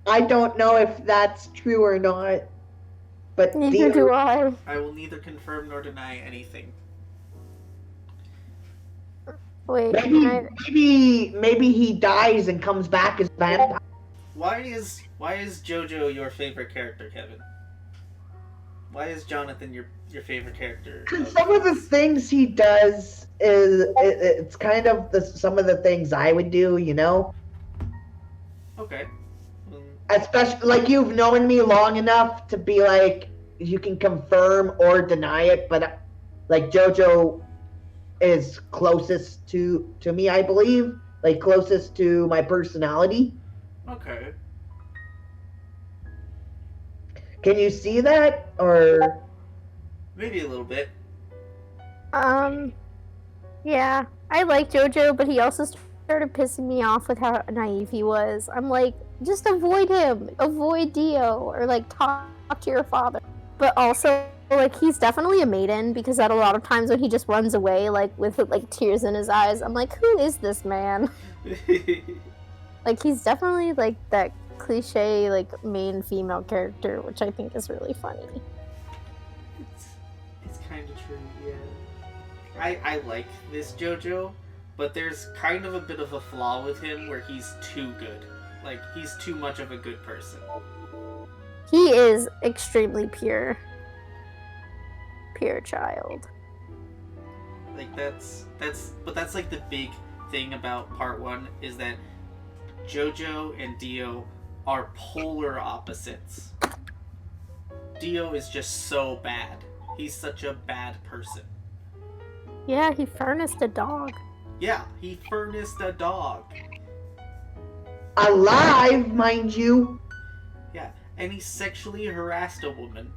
I don't know if that's true or not, but Neither do I. I will neither confirm nor deny anything. Wait, maybe he dies and comes back as vampire. Why is JoJo your favorite character, Kevin? Why is Jonathan your favorite character? Because some of the things he does it's kind of some of the things I would do, you know. Okay. Especially like you've known me long enough to be like you can confirm or deny it, but like JoJo is closest to me, I believe, like closest to my personality. Okay. Can you see that, or maybe a little bit? Yeah, I like JoJo, but he also started pissing me off with how naive he was. I'm like, just avoid him, avoid Dio, or like talk to your father. But also, like, he's definitely a maiden, because at a lot of times when he just runs away, like with like tears in his eyes, I'm like, who is this man? Like, he's definitely like that cliche like main female character, which I think is really funny. It's kind of true, yeah. I like this JoJo, but there's kind of a bit of a flaw with him where he's too good. Like, he's too much of a good person. He is extremely pure child. Like, that's like the big thing about part 1 is that JoJo and Dio are polar opposites. Dio is just so bad. He's such a bad person. Yeah, he furnace a dog. Yeah, he furnace a dog. Alive, mind you. Yeah, and he sexually harassed a woman.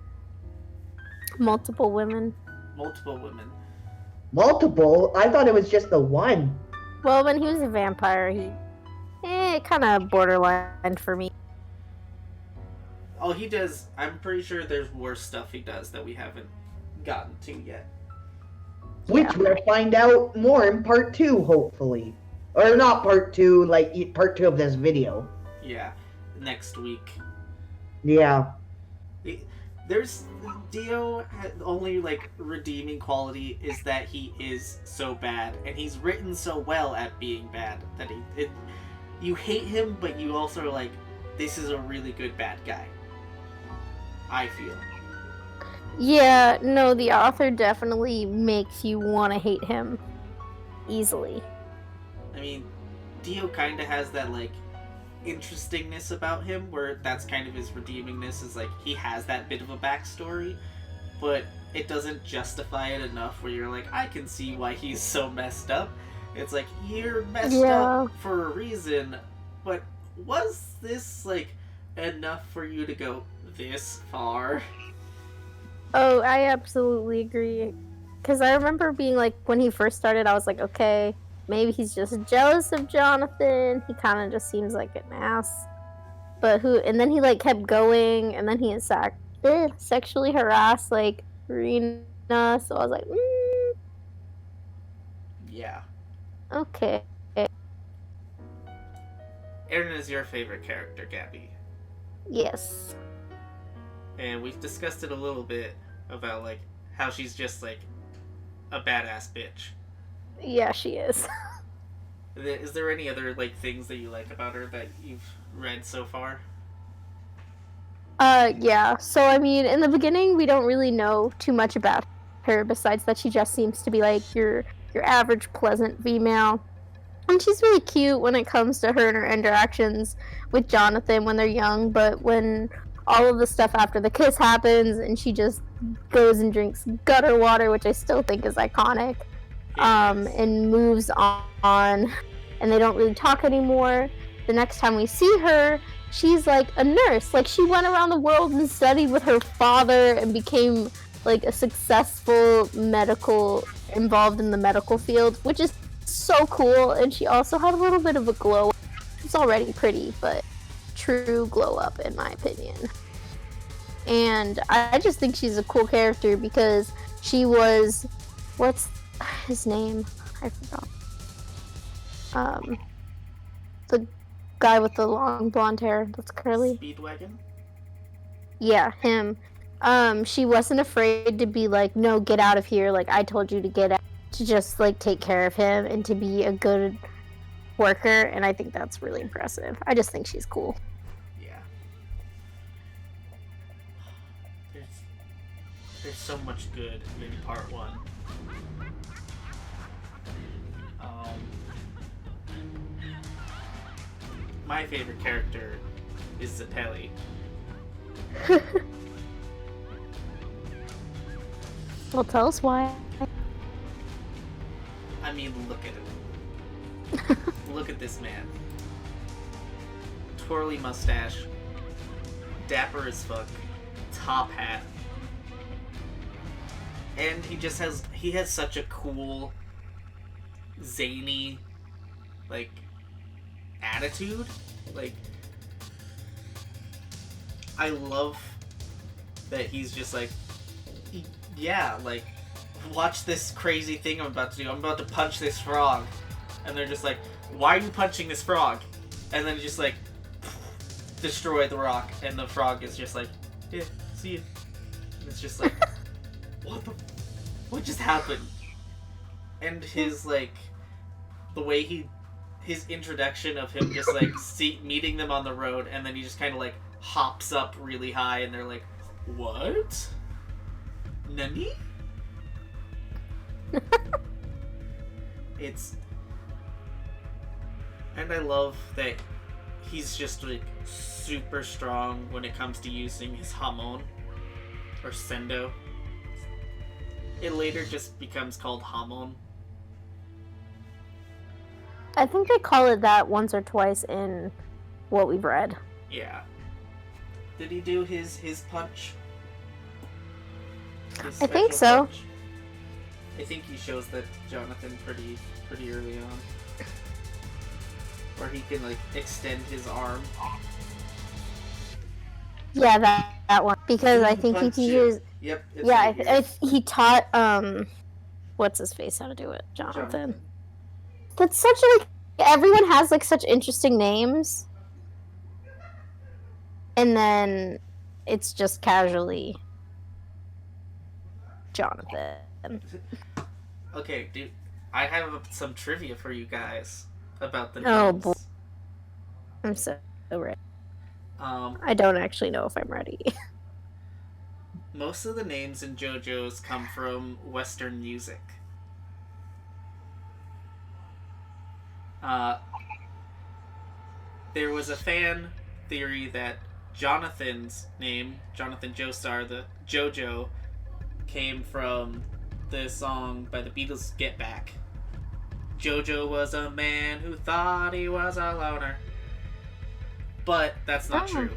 Multiple women. Multiple women. Multiple? I thought it was just the one. Well, when he was a vampire, he kind of borderline for me. Oh, he does. I'm pretty sure there's worse stuff he does that we haven't gotten to yet. Which we'll find out more in part 2, hopefully. Or not part 2, like part 2 of this video. Yeah, next week. Yeah. There's Dio. Only like redeeming quality is that he is so bad, and he's written so well at being bad that you hate him, but you also are like, this is a really good bad guy. I feel. Yeah, no, the author definitely makes you want to hate him easily. I mean, Dio kind of has that like interestingness about him, where that's kind of his redeemingness, is like he has that bit of a backstory, but it doesn't justify it enough where you're like, I can see why he's so messed up. It's like, you're messed up for a reason, but was this like enough for you to go this far? Oh, I absolutely agree. Because I remember being like, when he first started, I was like, okay, maybe he's just jealous of Jonathan. He kind of just seems like an ass. But and then he like kept going, and then he is sexually harassed like Rena. So I was like, Yeah. Okay. Aaron is your favorite character, Gabi. Yes. And we've discussed it a little bit about like how she's just like a badass bitch. Yeah, she is. Is there any other like things that you like about her that you've read so far? Yeah. So I mean, in the beginning, we don't really know too much about her besides that she just seems to be like your average pleasant female. And she's really cute when it comes to her and her interactions with Jonathan when they're young, but when all of the stuff after the kiss happens and she just goes and drinks gutter water, which I still think is iconic, and moves on, and they don't really talk anymore. The next time we see her, she's like a nurse. Like, she went around the world and studied with her father and became like a successful involved in the medical field, which is so cool. And she also had a little bit of a glow up. She's already pretty, but true glow up in my opinion. And I just think she's a cool character because she was, what's his name? I forgot. The guy with the long blonde hair that's curly. Speedwagon? Yeah, him. She wasn't afraid to be like, no, get out of here. Like, I told you to get out. To just like take care of him and to be a good worker, and I think that's really impressive. I just think she's cool. Yeah. There's so much good in part 1. My favorite character is Zatelli. Well, tell us why. I mean, look at him. Look at this man. Twirly mustache. Dapper as fuck. Top hat. And he has such a cool, zany, like, attitude. Like, I love that he's just like, yeah, like, watch this crazy thing I'm about to do. I'm about to punch this frog. And they're just like, why are you punching this frog? And then just like, destroy the rock. And the frog is just like, yeah, see you. And it's just like, what just happened? And his like, the way his introduction of him just like meeting them on the road, and then he just kind of like hops up really high, and they're like, what? Nani? And I love that he's just like super strong when it comes to using his Hamon or Sendo. It later just becomes called Hamon. I think they call it that once or twice in what we've read. Yeah. Did he do his punch? His I think special so. punch? I think he shows that to Jonathan pretty early on. Where he can, like, extend his arm. Yeah, that one. Because I think he Punch teaches... it. Yep. It's Yeah, right here. he taught, what's his face how to do it? Jonathan. That's such, like... Everyone has, like, such interesting names. And then it's just casually Jonathan. Okay, dude. I have some trivia for you guys about the names. Oh, boy. I'm so ready. I don't actually know if I'm ready. Most of the names in JoJo's come from Western music. There was a fan theory that Jonathan's name, Jonathan Joestar, the JoJo, came from the song by the Beatles, Get Back. JoJo was a man who thought he was a loner. But that's not true.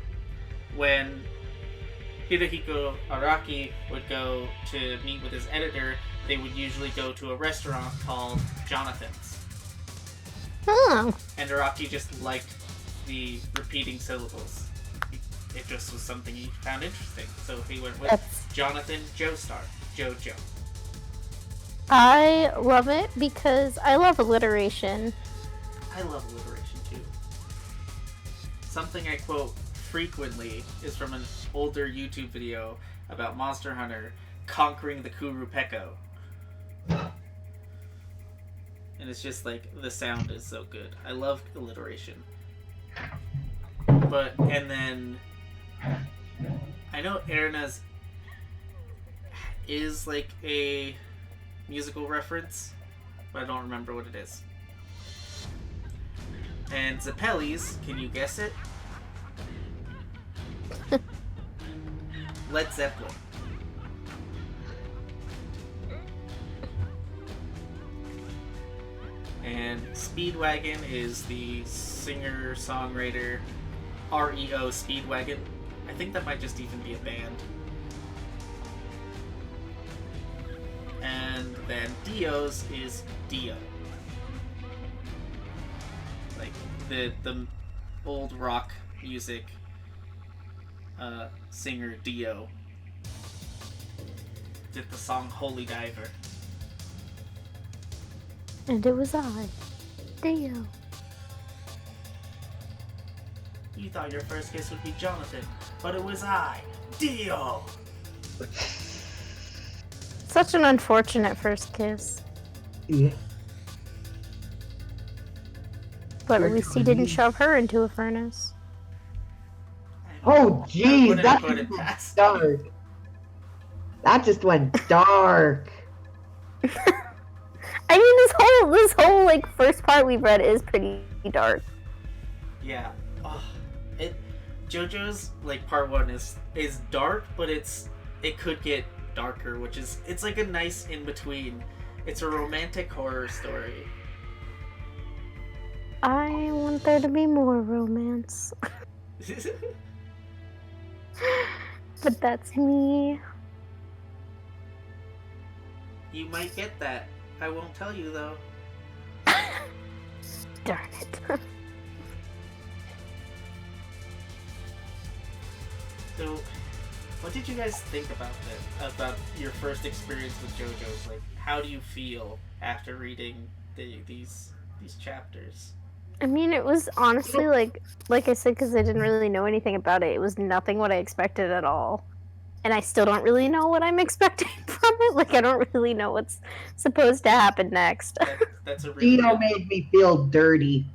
When Hirohiko Araki would go to meet with his editor, they would usually go to a restaurant called Jonathan's. Oh. And Araki just liked the repeating syllables. It just was something he found interesting. So he went with Jonathan Joestar, JoJo. I love it because I love alliteration. I love alliteration too. Something I quote frequently is from an older YouTube video about Monster Hunter conquering the Kuru Peko. And it's just like, the sound is so good. I love alliteration. And then, I know Erna's is like a musical reference, but I don't remember what it is. And Zappelli's, can you guess it? Led Zeppelin. And Speedwagon is the singer-songwriter REO Speedwagon. I think that might just even be a band. And then Dio's is Dio. Like the old rock music singer Dio did the song Holy Diver. And it was I, Dio. You thought your first kiss would be Jonathan, but it was I, Dio! Such an unfortunate first kiss. Yeah. But at least he didn't shove her into a furnace. Oh, jeez, that put it just past went dark. That just went dark. I mean, this whole like first part we've read is pretty dark. Yeah. JoJo's like part 1 is dark, but it could get darker, which is, it's like a nice in between. It's a romantic horror story. I want there to be more romance. But that's me. You might get that. I won't tell you though. Darn it. So, what did you guys think about this? About your first experience with JoJo's? Like, how do you feel after reading these chapters? I mean, it was honestly like I said, because I didn't really know anything about it. It was nothing what I expected at all, and I still don't really know what I'm expecting from it. Like, I don't really know what's supposed to happen next. That's a really Dio made me feel dirty.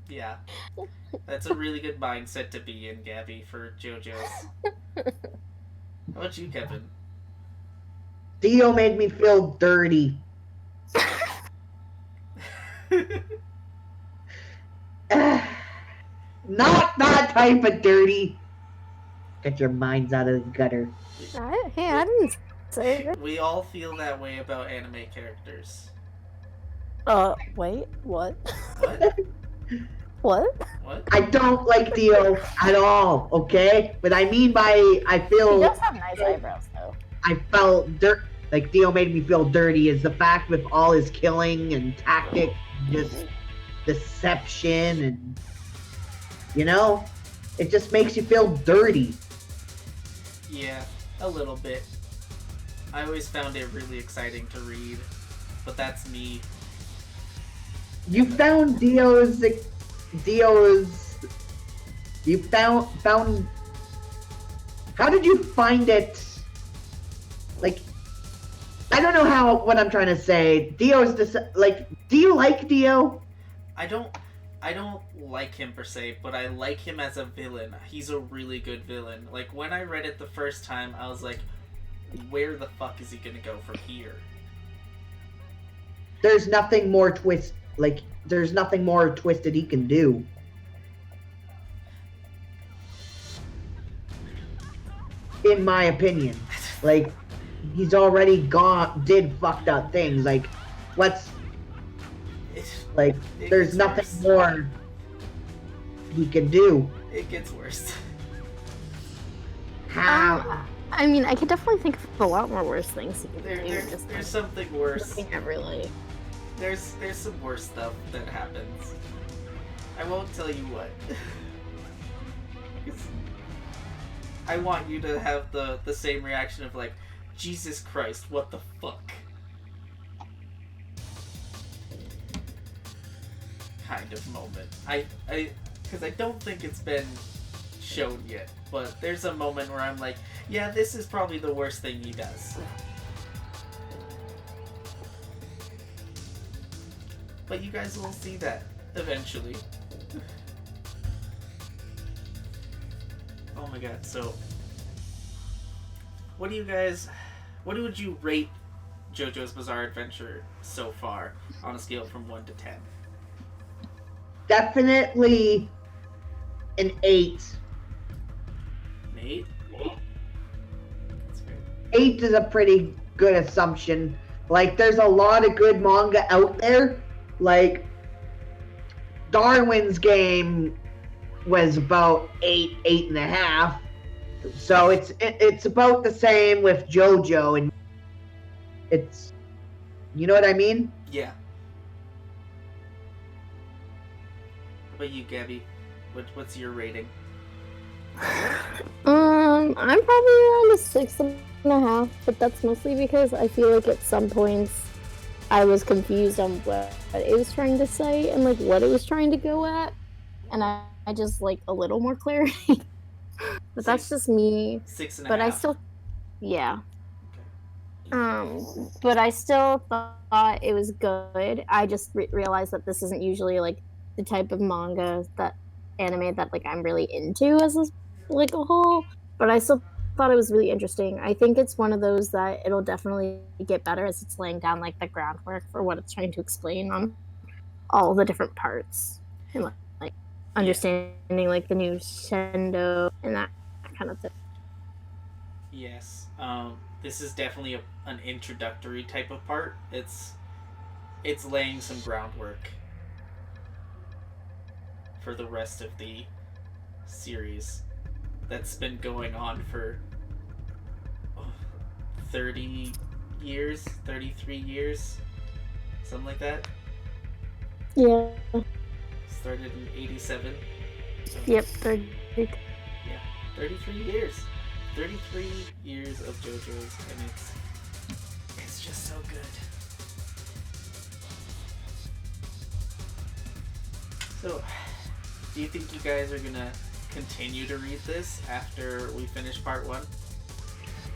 Yeah. That's a really good mindset to be in, Gabi, for JoJo's. How about you, Kevin? Dio made me feel dirty. Not that type of dirty. Get your minds out of the gutter. I didn't say it. We all feel that way about anime characters. Wait, what? What? What? What? I don't like Dio at all, okay? What I mean by I He feel does have nice eyebrows, though. I felt like Dio made me feel dirty is the fact with all his killing and tactic, just deception, and it just makes you feel dirty. Yeah, a little bit. I always found it really exciting to read, but that's me. You found Dio's. You found. How did you find it? Like, I don't know what I'm trying to say. Dio's just like. Do you like Dio? I don't like him per se, but I like him as a villain. He's a really good villain. Like, when I read it the first time, I was like, where the fuck is he gonna go from here? There's nothing more there's nothing more twisted he can do. In my opinion. Like, he's already did fucked up things. Like, there's nothing more he can do. It gets worse. How? I mean, I could definitely think of a lot more worse things he could do. There's something worse. Looking at really. There's some worse stuff that happens. I won't tell you what. 'Cause I want you to have the same reaction of like, Jesus Christ, what the fuck? Kind of moment. Because I don't think it's been shown yet, but there's a moment where I'm like, yeah, this is probably the worst thing he does. But you guys will see that eventually. Oh my god, so what would you rate JoJo's Bizarre Adventure so far on a scale from 1 to 10? Definitely an 8. An 8? That's fair. 8 is a pretty good assumption. Like, there's a lot of good manga out there. Like, Darwin's Game was about 8.5. So it's about the same with JoJo, and it's, you know what I mean? Yeah. How about you, Gabi? What's your rating? I'm probably around a 6.5, but that's mostly because I feel like at some points I was confused on what it was trying to say and like what it was trying to go at, and I just like a little more clarity. But that's just me. 6.5. But I still, yeah. But I still thought it was good. I just realized that this isn't usually like the type of manga anime that like I'm really into as a whole. But I still thought it was really interesting. I think it's one of those that it'll definitely get better as it's laying down like the groundwork for what it's trying to explain on all the different parts and like understanding like the new Shendo and that kind of thing. Yes. This is definitely an introductory type of part. It's laying some groundwork for the rest of the series that's been going on for 30 years, 33 years, something like that. Yeah. Started in 87. So, Yep. 30. yeah, 33 years. 33 years of JoJo's, and it's just so good. So, do you think you guys are gonna continue to read this after we finish part 1?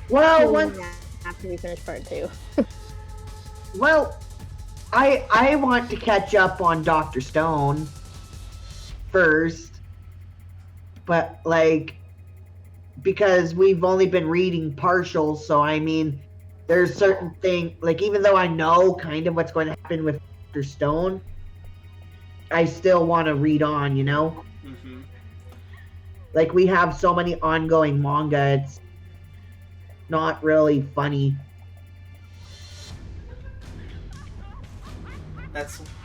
Well, once After we finish part 2. Well, I want to catch up on Dr. Stone first, but like, because we've only been reading partials, so I mean, there's certain thing, like, even though I know kind of what's going to happen with Dr. Stone, I still want to read on, you know? Mm-hmm. Like, we have so many ongoing manga, it's not really funny.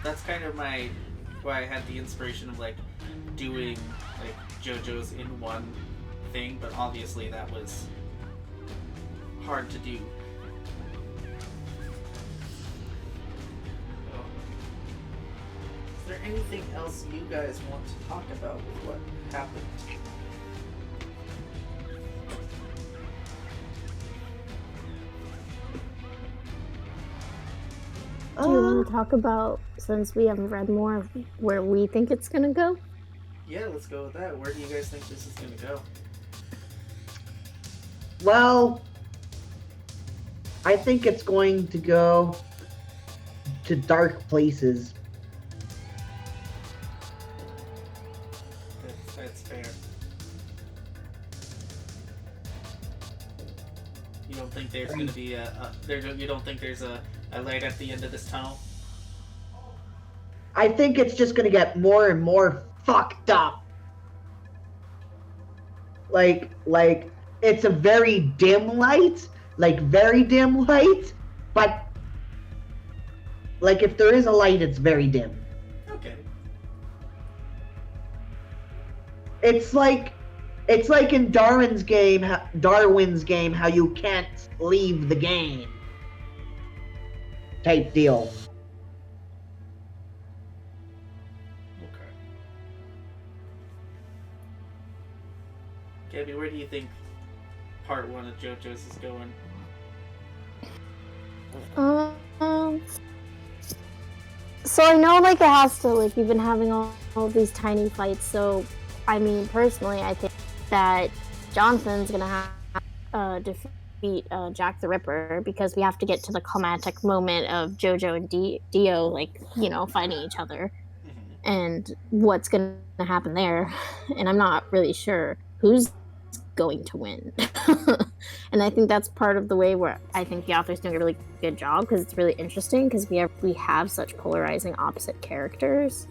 that's kind of why I had the inspiration of like doing like JoJo's in one thing, but obviously that was hard to do. So, is there anything else you guys want to talk about with what happened? Do you want to talk about, since we haven't read more, of where we think it's gonna go? Yeah, let's go with that. Where do you guys think this is gonna go? Well, I think it's going to go to dark places. That's fair. You don't think there's gonna be you don't think there's a light at the end of this tunnel? I think it's just gonna get more and more fucked up. Like it's a very dim light, but like if there is a light, it's very dim. Okay. It's like in Darwin's game, how you can't leave the game. Type deal. Okay. Gabi, where do you think part 1 of JoJo's is going? So I know, like, it has to, like, you've been having all these tiny fights, so, I mean, personally, I think that Jonathan's gonna have defeat Jack the Ripper, because we have to get to the climactic moment of JoJo and Dio, like, you know, fighting each other, and what's gonna happen there, and I'm not really sure who's going to win. And I think that's part of the way where I think the author's doing a really good job, because it's really interesting, because we have such polarizing opposite characters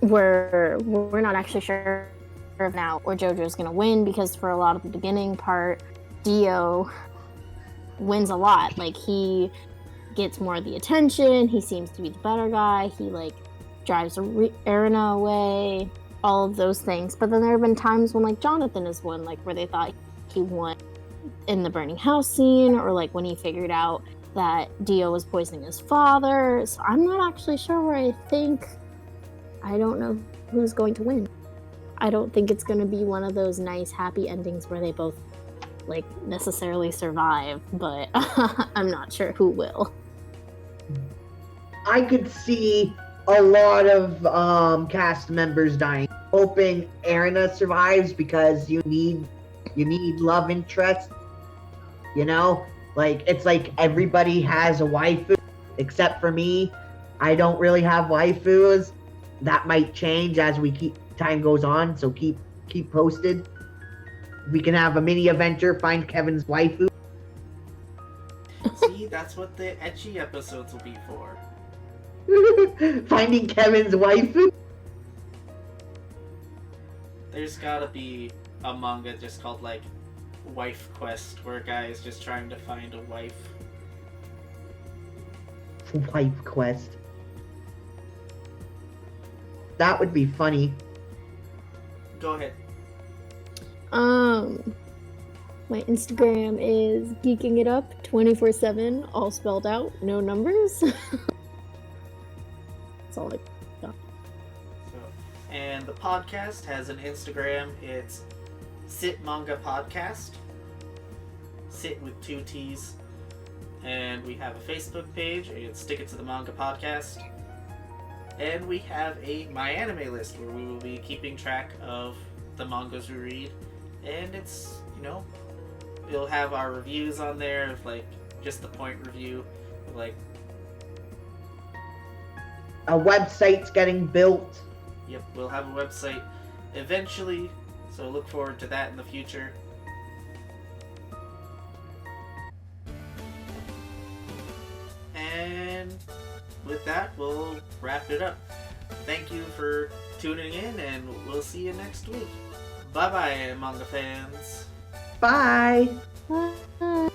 where we're not actually sure now or JoJo's gonna win, because for a lot of the beginning part, Dio wins a lot. Like, he gets more of the attention, he seems to be the better guy, he like drives Erina away, all of those things. But then there have been times when like Jonathan has won, like where they thought he won in the burning house scene, or like when he figured out that Dio was poisoning his father. So I'm not actually sure where I don't know who's going to win. I don't think it's going to be one of those nice happy endings where they both like necessarily survive, but I'm not sure who will. I could see a lot of cast members dying, hoping Erina survives, because you need love interest. You know, like it's like everybody has a waifu except for me. I don't really have waifus. That might change as time goes on, so keep posted. We can have a mini adventure, find Kevin's waifu. See, that's what the ecchi episodes will be for. Finding Kevin's waifu. There's gotta be a manga just called like Wife Quest, where a guy is just trying to find a wife. Wife Quest. That would be funny. Go ahead. My Instagram is geeking it up 24/7, all spelled out, no numbers. That's all I got. And the podcast has an Instagram. It's Sit Manga Podcast. Sit with 2 T's. And we have a Facebook page. It's Stick It to the Manga Podcast. And we have a My Anime list where we will be keeping track of the mangas we read. And it's, you know, we'll have our reviews on there of like just the point review. Like, a website's getting built. yep, we'll have a website eventually. So look forward to that in the future. And with that, we'll wrap it up. Thank you for tuning in, and we'll see you next week. Bye-bye, manga fans. Bye. Bye.